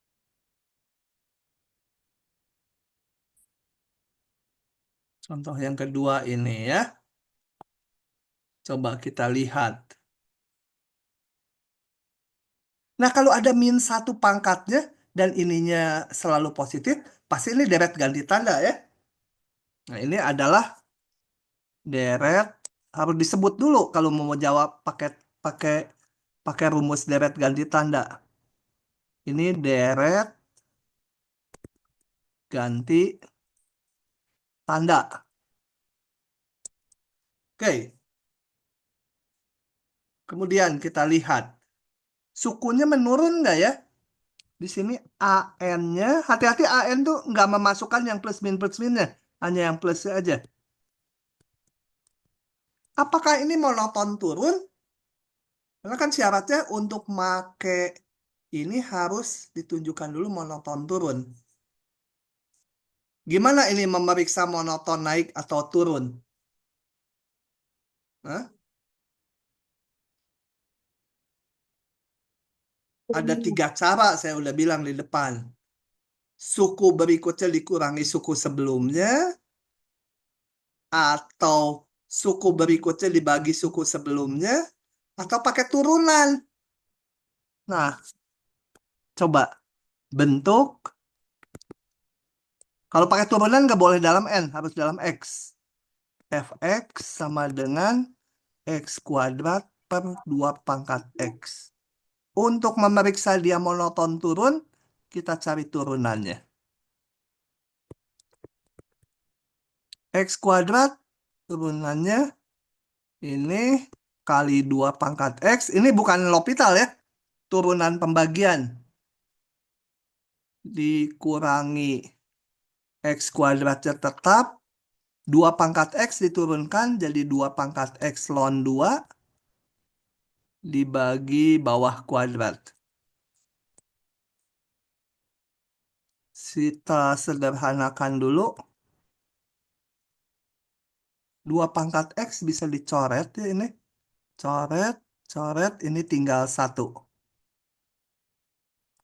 Contoh yang kedua ini ya. Coba kita lihat. Nah, kalau ada min satu pangkatnya dan ininya selalu positif, pasti ini deret ganti tanda ya. Nah, ini adalah deret, harus disebut dulu kalau mau jawab pakai pakai pakai rumus deret ganti tanda. Ini deret ganti tanda. Oke. Kemudian kita lihat sukunya menurun nggak ya? Di sini AN-nya, hati-hati AN tuh nggak memasukkan yang plus minnya, hanya yang plusnya aja. Apakah ini monoton turun? Karena kan syaratnya untuk make ini harus ditunjukkan dulu monoton turun. Gimana ini memeriksa monoton naik atau turun? Hah? Ada 3 cara saya udah bilang di depan. Suku berikutnya dikurangi suku sebelumnya, atau suku berikutnya dibagi suku sebelumnya, atau pakai turunan. Nah, coba bentuk. Kalau pakai turunan nggak boleh dalam N, harus dalam X. Fx sama dengan X kuadrat per 2 pangkat X. Untuk memeriksa dia monoton turun, kita cari turunannya. X kuadrat turunannya ini kali 2 pangkat X. Ini bukan L'Hopital ya. Turunan pembagian. Dikurangi X kuadratnya tetap. 2 pangkat X diturunkan jadi 2 pangkat X ln 2 dibagi bawah kuadrat. Kita sederhanakan dulu. 2 pangkat X bisa dicoret ya ini. Coret, coret, ini tinggal 1.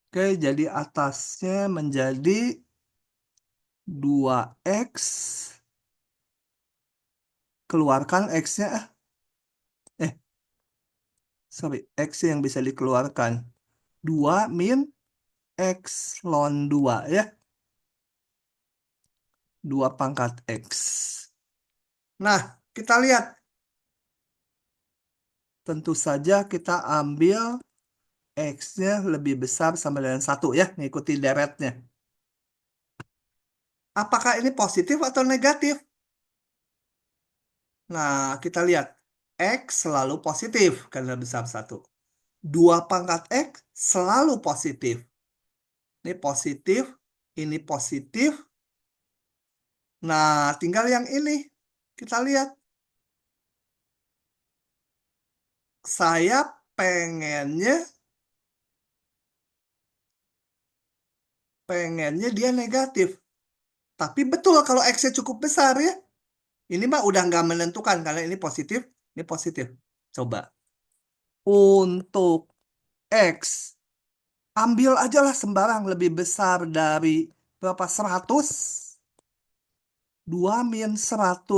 Oke, jadi atasnya menjadi 2X. Keluarkan X-nya. Sorry, X yang bisa dikeluarkan. 2 min X ln 2 ya. 2 pangkat X. Nah, kita lihat. Tentu saja kita ambil X-nya lebih besar sama dengan 1 ya. Ngikuti deretnya. Apakah ini positif atau negatif? Nah, kita lihat. X selalu positif karena besar 1. 2 pangkat X selalu positif. Ini positif, ini positif. Nah, tinggal yang ini. Kita lihat. Saya pengennya dia negatif. Tapi betul kalau X-nya cukup besar ya. Ini mah udah nggak menentukan karena ini positif, ini positif. Coba. Untuk X, ambil aja lah sembarang lebih besar dari berapa? 100. 2 min 100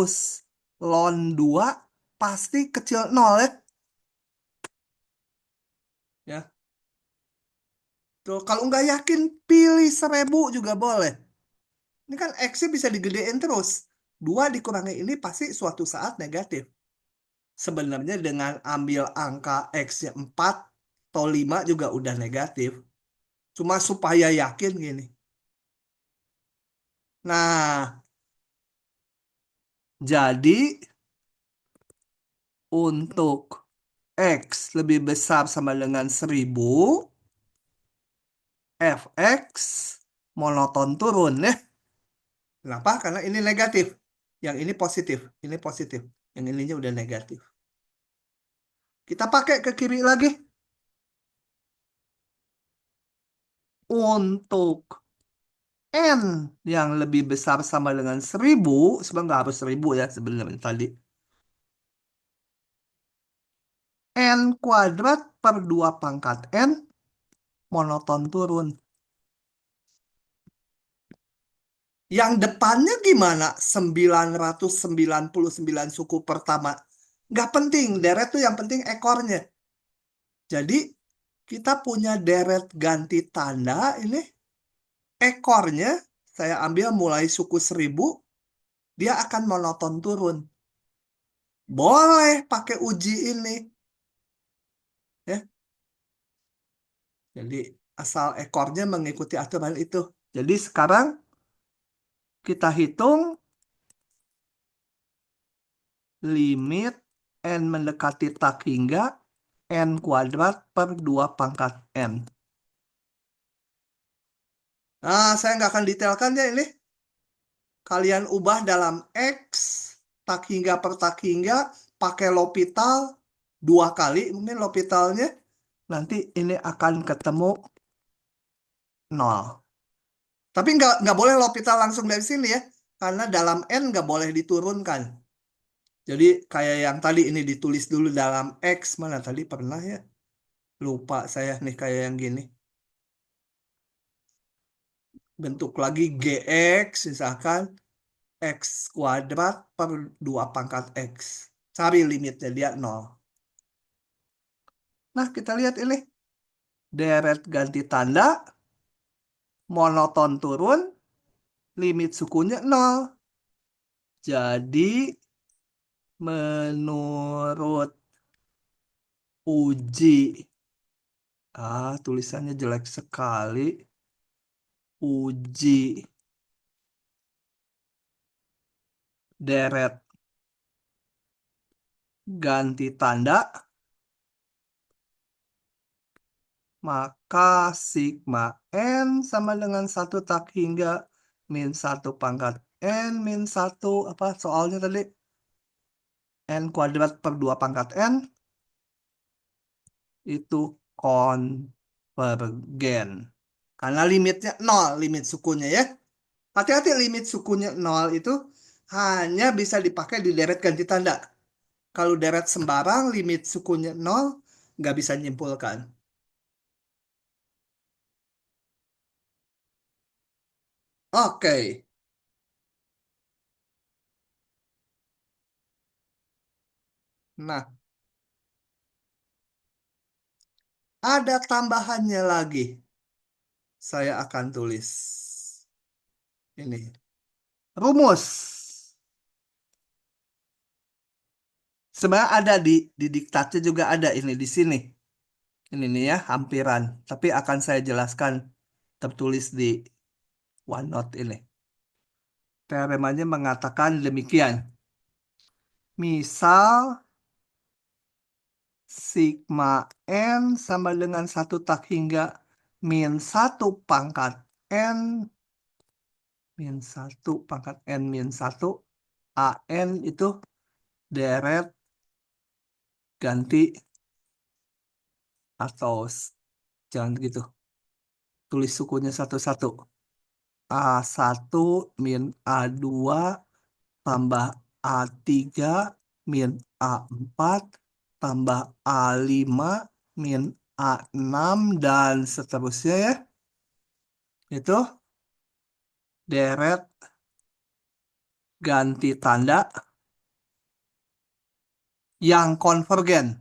ln 2 pasti kecil 0 ya. Ya. Tuh, kalau nggak yakin, pilih 1000 juga boleh. Ini kan X-nya bisa digedein terus. 2 dikurangi ini pasti suatu saat negatif. Sebenarnya dengan ambil angka X-nya 4 atau 5 juga udah negatif. Cuma supaya yakin gini. Nah, jadi untuk X lebih besar sama dengan 1000, Fx monoton turun ya. Kenapa? Karena ini negatif. Yang ini positif. Ini positif. Yang ininya udah negatif. Kita pakai ke kiri lagi. Untuk N yang lebih besar sama dengan 1000, sebenarnya nggak harus 1000 ya sebenarnya tadi. N kuadrat per 2 pangkat N, monoton turun. Yang depannya gimana? 999 suku pertama. Nggak penting, deret tuh yang penting ekornya. Jadi kita punya deret ganti tanda ini. Ekornya saya ambil mulai suku 1000, dia akan monoton turun. Boleh pakai uji ini. Ya. Jadi asal ekornya mengikuti aturan itu. Jadi sekarang kita hitung limit n mendekati tak hingga n kuadrat per 2 pangkat n. Nah, saya nggak akan detailkan ya ini. Kalian ubah dalam X, tak hingga per tak hingga, pakai L'Hopital 2 kali, mungkin L'Hopitalnya. Nanti ini akan ketemu 0. Tapi nggak boleh L'Hopital langsung dari sini ya. Karena dalam N nggak boleh diturunkan. Jadi kayak yang tadi ini ditulis dulu dalam X. Mana tadi pernah ya? Lupa saya nih kayak yang gini. Bentuk lagi GX misalkan. X kuadrat per 2 pangkat X. Cari limitnya dia 0. Nah kita lihat ini. Deret ganti tanda. Monoton turun. Limit sukunya 0. Jadi menurut uji. Tulisannya jelek sekali. Uji deret ganti tanda, maka sigma n sama dengan 1 tak hingga min 1 pangkat n min 1, apa soalnya tadi? N kuadrat per 2 pangkat n itu konvergen. Karena limitnya 0, limit sukunya ya. Hati-hati limit sukunya 0 itu hanya bisa dipakai di deret ganti tanda. Kalau deret sembarang, limit sukunya 0, nggak bisa nyimpulkan. Oke. Nah, ada tambahannya lagi. Saya akan tulis. Ini. Rumus. Sebenarnya ada di diktatnya juga ada ini di sini. Ini nih ya, hampiran. Tapi akan saya jelaskan tertulis di OneNote ini. Teoremanya mengatakan demikian. Misal sigma n sama dengan 1 tak hingga min 1 pangkat n min 1 pangkat n min 1 an itu deret ganti atau jangan gitu. Tulis sukunya satu-satu. A1 min A2 tambah A3 min A4 tambah A5 min A6 dan seterusnya ya. Itu deret ganti tanda yang konvergen.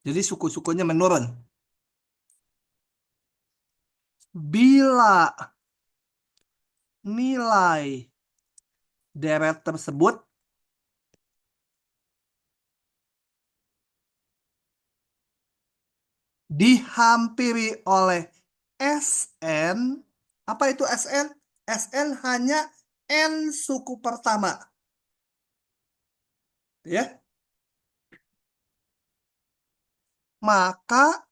Jadi suku-sukunya menurun. Bila nilai deret tersebut dihampiri oleh Sn. Apa itu Sn? Sn hanya n suku pertama. Ya. Maka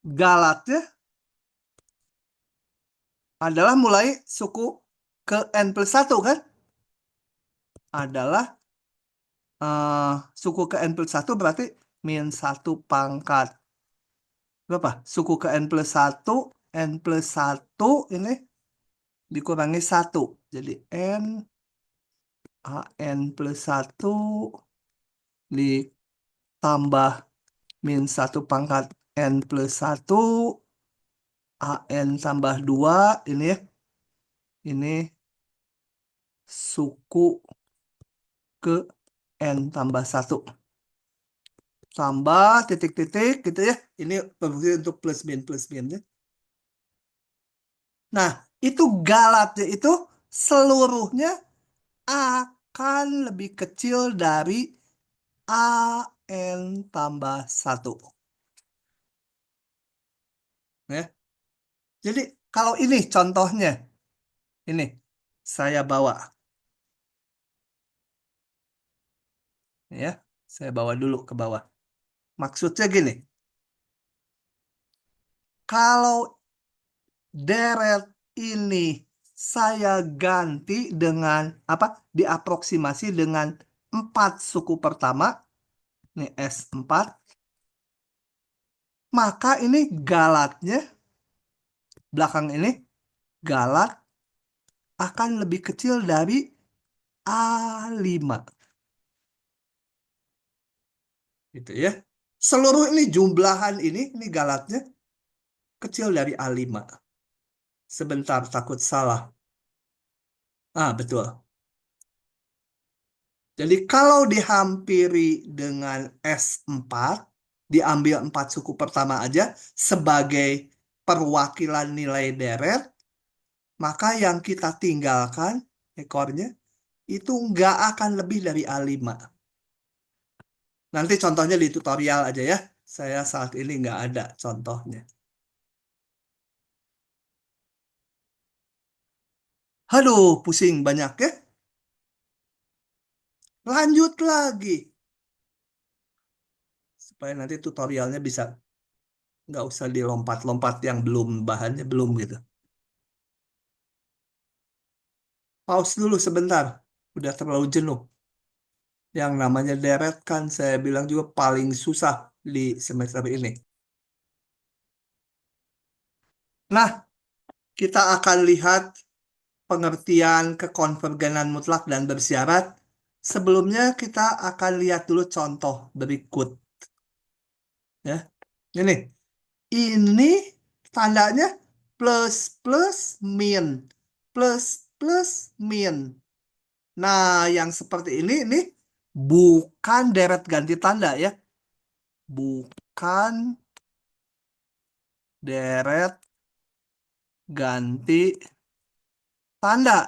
galatnya adalah mulai suku ke n plus 1 kan? Adalah suku ke n plus 1 berarti min 1 pangkat. Berapa? Suku ke n plus 1, n plus 1 ini dikurangi 1. Jadi n an plus 1 ditambah min 1 pangkat N plus 1, AN tambah 2, ini ya. Ini suku ke N tambah 1. Tambah titik-titik gitu ya. Ini berfungsi untuk plus min ya. Nah, itu galatnya itu seluruhnya akan lebih kecil dari AN tambah 1. Ya. Jadi kalau ini contohnya, ini saya bawa. Ya, saya bawa dulu ke bawah. Maksudnya gini, kalau deret ini saya ganti dengan apa? Diaproksimasi dengan 4 suku pertama, ini S4, maka ini galatnya belakang ini galat akan lebih kecil dari A5. Gitu ya. Seluruh ini jumlahan ini galatnya kecil dari A5. Sebentar, takut salah. Betul. Jadi kalau dihampiri dengan S4, diambil 4 suku pertama aja sebagai perwakilan nilai deret, maka yang kita tinggalkan ekornya itu nggak akan lebih dari A5. Nanti contohnya di tutorial aja ya. Saya saat ini nggak ada contohnya. Aduh, pusing banyak ya. Lanjut lagi. Supaya nanti tutorialnya bisa nggak usah dilompat-lompat yang belum bahannya belum gitu. Pause dulu sebentar. Udah terlalu jenuh. Yang namanya deret kan saya bilang juga paling susah di semester ini. Nah, kita akan lihat pengertian kekonvergenan mutlak dan bersyarat. Sebelumnya kita akan lihat dulu contoh berikut. Ya, ini tandanya plus plus min, plus plus min. Nah, yang seperti ini bukan deret ganti tanda ya, bukan deret ganti tanda.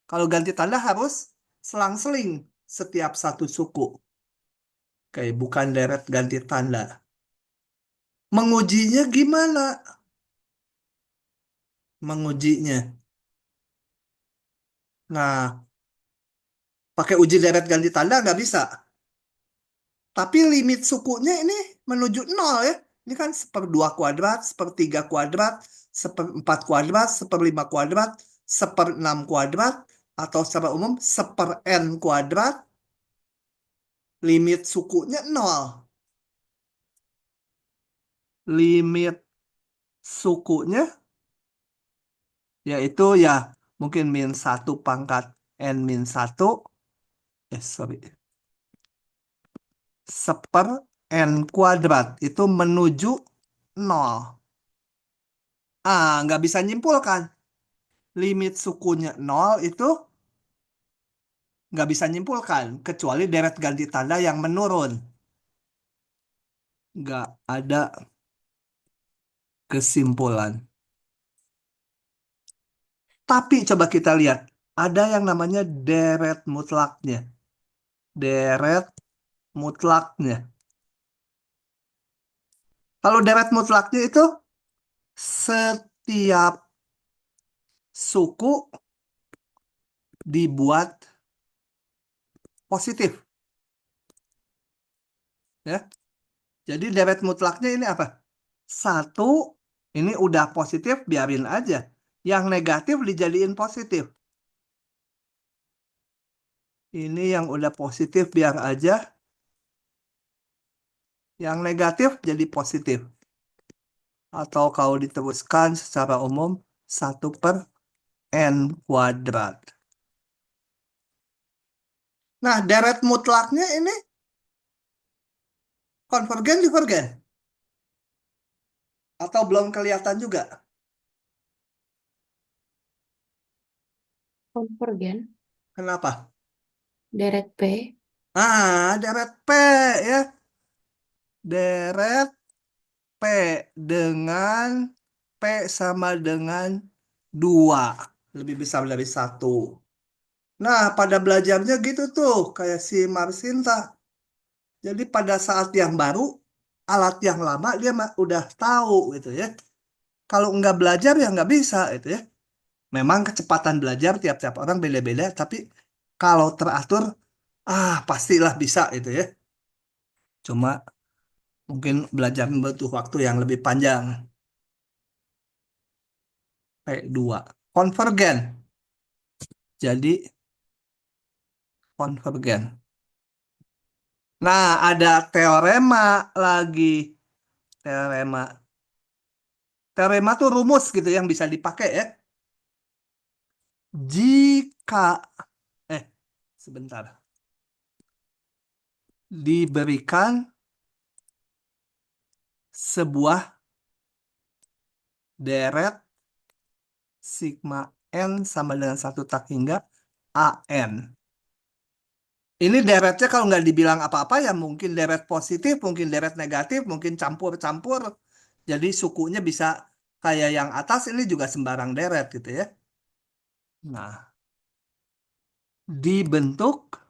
Kalau ganti tanda harus selang-seling setiap satu suku. Oke, bukan deret ganti tanda. Mengujinya gimana? Mengujinya. Nah, pakai uji deret ganti tanda nggak bisa. Tapi limit sukunya ini menuju 0 ya. Ini kan 1/2 kuadrat, 1/3 kuadrat, 1/4 kuadrat, 1/5 kuadrat, 1/6 kuadrat, atau secara umum 1/n kuadrat. Limit sukunya 0. Limit sukunya yaitu ya mungkin -1 pangkat n-1. Sorry. 1/n kuadrat itu menuju 0. Nggak bisa nyimpulkan. Limit sukunya 0 itu nggak bisa nyimpulkan. Kecuali deret ganti tanda yang menurun. Nggak ada kesimpulan. Tapi coba kita lihat. Ada yang namanya deret mutlaknya. Deret mutlaknya. Kalau deret mutlaknya itu setiap suku dibuat positif. Ya. Jadi deret mutlaknya ini apa? 1, ini udah positif, biarin aja. Yang negatif dijadiin positif. Ini yang udah positif biar aja. Yang negatif jadi positif. Atau kalau diteruskan secara umum 1/n kuadrat. Nah, deret mutlaknya ini konvergen divergen. Atau belum kelihatan juga? Konvergen, Kenapa? deret P. Deret P ya. Deret P dengan P sama dengan 2. Lebih besar dari 1. Nah, pada belajarnya gitu tuh, kayak si Marsinta. Jadi pada saat yang baru, alat yang lama dia udah tahu gitu ya. Kalau nggak belajar ya nggak bisa gitu ya. Memang kecepatan belajar tiap-tiap orang beda-beda, tapi kalau teratur, pastilah bisa gitu ya. Cuma mungkin belajar butuh waktu yang lebih panjang. P2. Konvergen. Jadi konvergen. Nah, ada teorema lagi. Teorema. Teorema tuh rumus gitu yang bisa dipakai ya. Jika, sebentar. Diberikan sebuah deret sigma n sama dengan 1 tak hingga an. Ini deretnya kalau nggak dibilang apa-apa ya mungkin deret positif, mungkin deret negatif, mungkin campur-campur. Jadi sukunya bisa kayak yang atas ini juga sembarang deret gitu ya. Nah, dibentuk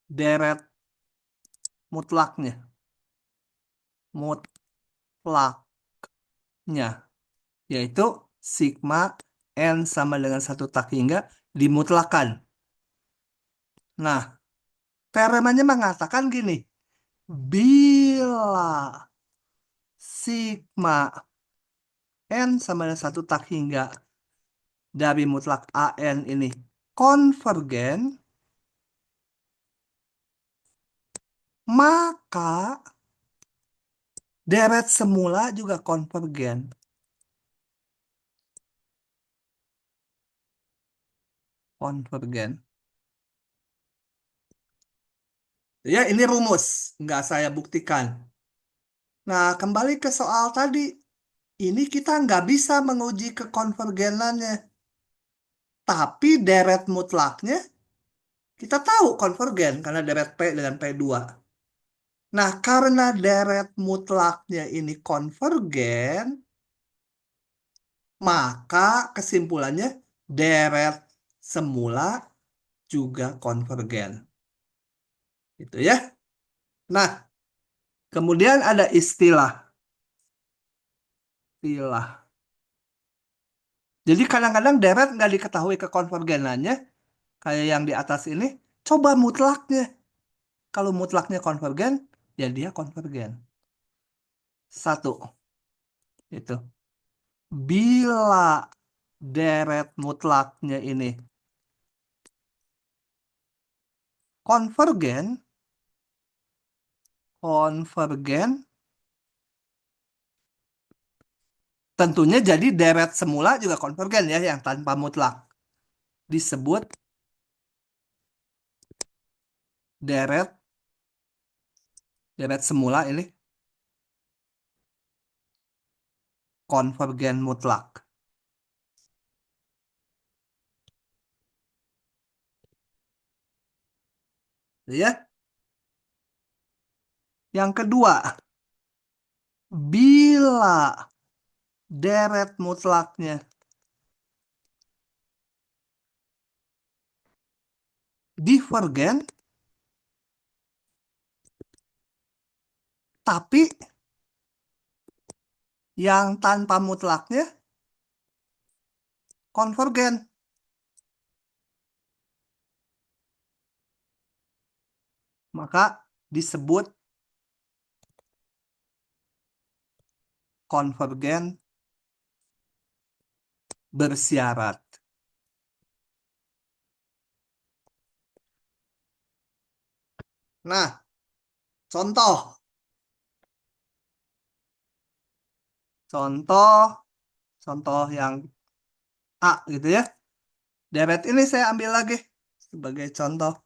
deret mutlaknya. Mutlaknya. Yaitu sigma n sama dengan 1 tak hingga dimutlakan. Nah, teoremanya mengatakan gini. Bila sigma n sama dengan 1 tak hingga dari mutlak an ini konvergen, maka deret semula juga konvergen. Konvergen. Ya, ini rumus. Nggak saya buktikan. Nah, kembali ke soal tadi. Ini kita nggak bisa menguji kekonvergenannya. Tapi deret mutlaknya kita tahu konvergen karena deret P dengan P2. Nah, karena deret mutlaknya ini konvergen, maka kesimpulannya deret semula juga konvergen. Gitu ya. Nah, kemudian ada istilah. Istilah. Jadi kadang-kadang deret nggak diketahui kekonvergenannya, kayak yang di atas ini, coba mutlaknya. Kalau mutlaknya konvergen, ya dia konvergen. 1. Itu. Bila deret mutlaknya ini konvergen, tentunya jadi deret semula juga konvergen ya, yang tanpa mutlak. Disebut deret semula ini konvergen mutlak. Ya. Yang kedua, bila deret mutlaknya divergen, tapi yang tanpa mutlaknya konvergen. Maka disebut konvergen bersyarat. Nah, contoh. Contoh yang A gitu ya. Deret ini saya ambil lagi sebagai contoh.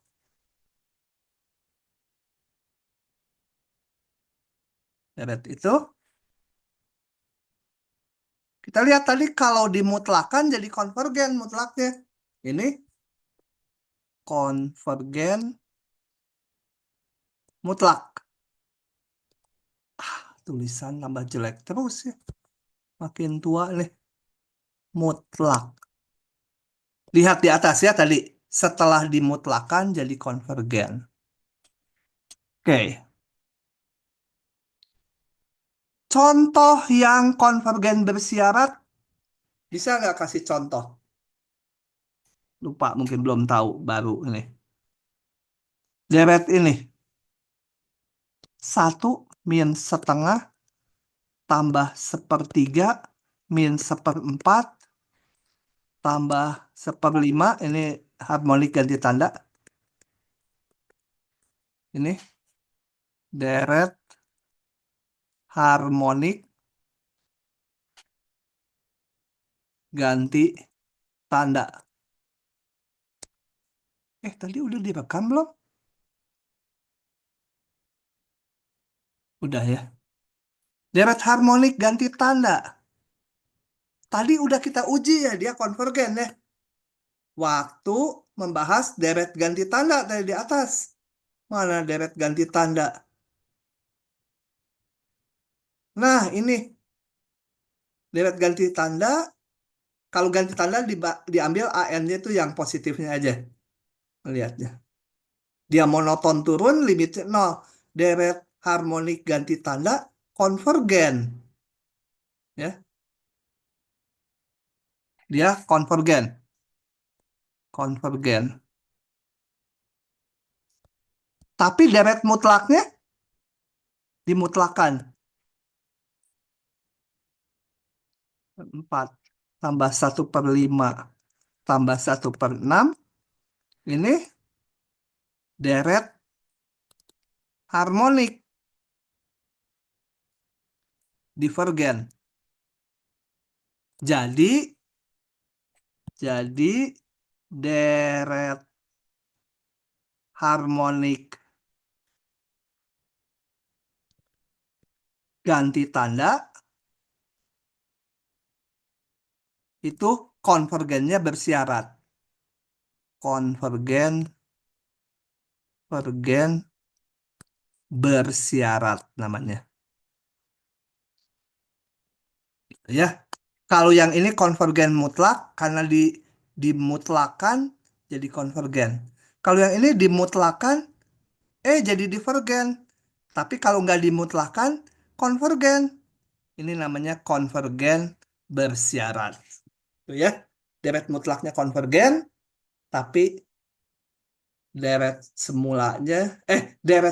Deret itu Kita lihat tadi kalau dimutlakan jadi konvergen mutlaknya. Ini konvergen mutlak. Tulisan tambah jelek terus ya. Makin tua nih. Mutlak. Lihat di atas ya tadi. Setelah dimutlakan jadi konvergen. Oke. Contoh yang konvergen bersyarat. Bisa nggak kasih contoh? Lupa, mungkin belum tahu. Baru ini. Deret ini. 1 min setengah tambah sepertiga min seperempat tambah seperlima. Ini harmonik ganti tanda. Ini deret harmonik ganti tanda. Tadi udah direkam belum? Udah ya. Deret harmonik ganti tanda. Tadi udah kita uji ya, dia konvergen ya. Waktu membahas deret ganti tanda tadi di atas. Mana deret ganti tanda? Nah, ini deret ganti tanda. Kalau ganti tanda diambil AN-nya itu yang positifnya aja. Melihatnya. Dia monoton turun, limitnya 0. Deret harmonik ganti tanda konvergen. Ya. Dia konvergen. Konvergen. Tapi deret mutlaknya dimutlakan. 4 tambah 1/5 tambah 1/6. Ini deret harmonik divergen. Jadi deret harmonik ganti tanda itu konvergennya bersyarat. Konvergen bersyarat namanya. Ya. Kalau yang ini konvergen mutlak karena dimutlakan jadi konvergen. Kalau yang ini dimutlakan jadi divergen. Tapi kalau nggak dimutlakan konvergen. Ini namanya konvergen bersyarat. Tuh ya. Deret mutlaknya konvergen tapi deret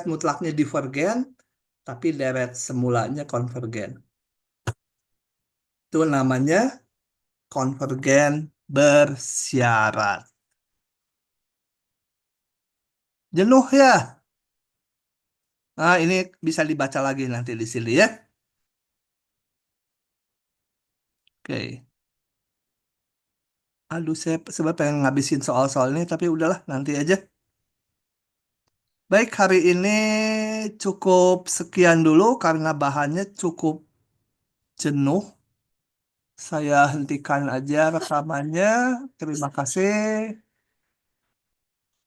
mutlaknya divergen tapi deret semulanya konvergen. Itu namanya konvergen bersyarat. Jenuh ya? Nah, ini bisa dibaca lagi nanti di sini ya. Oke. Aduh, saya sebab pengen ngabisin soal-soal ini, tapi udahlah, nanti aja. Baik, hari ini cukup sekian dulu karena bahannya cukup jenuh. Saya hentikan aja rekamannya. Terima kasih.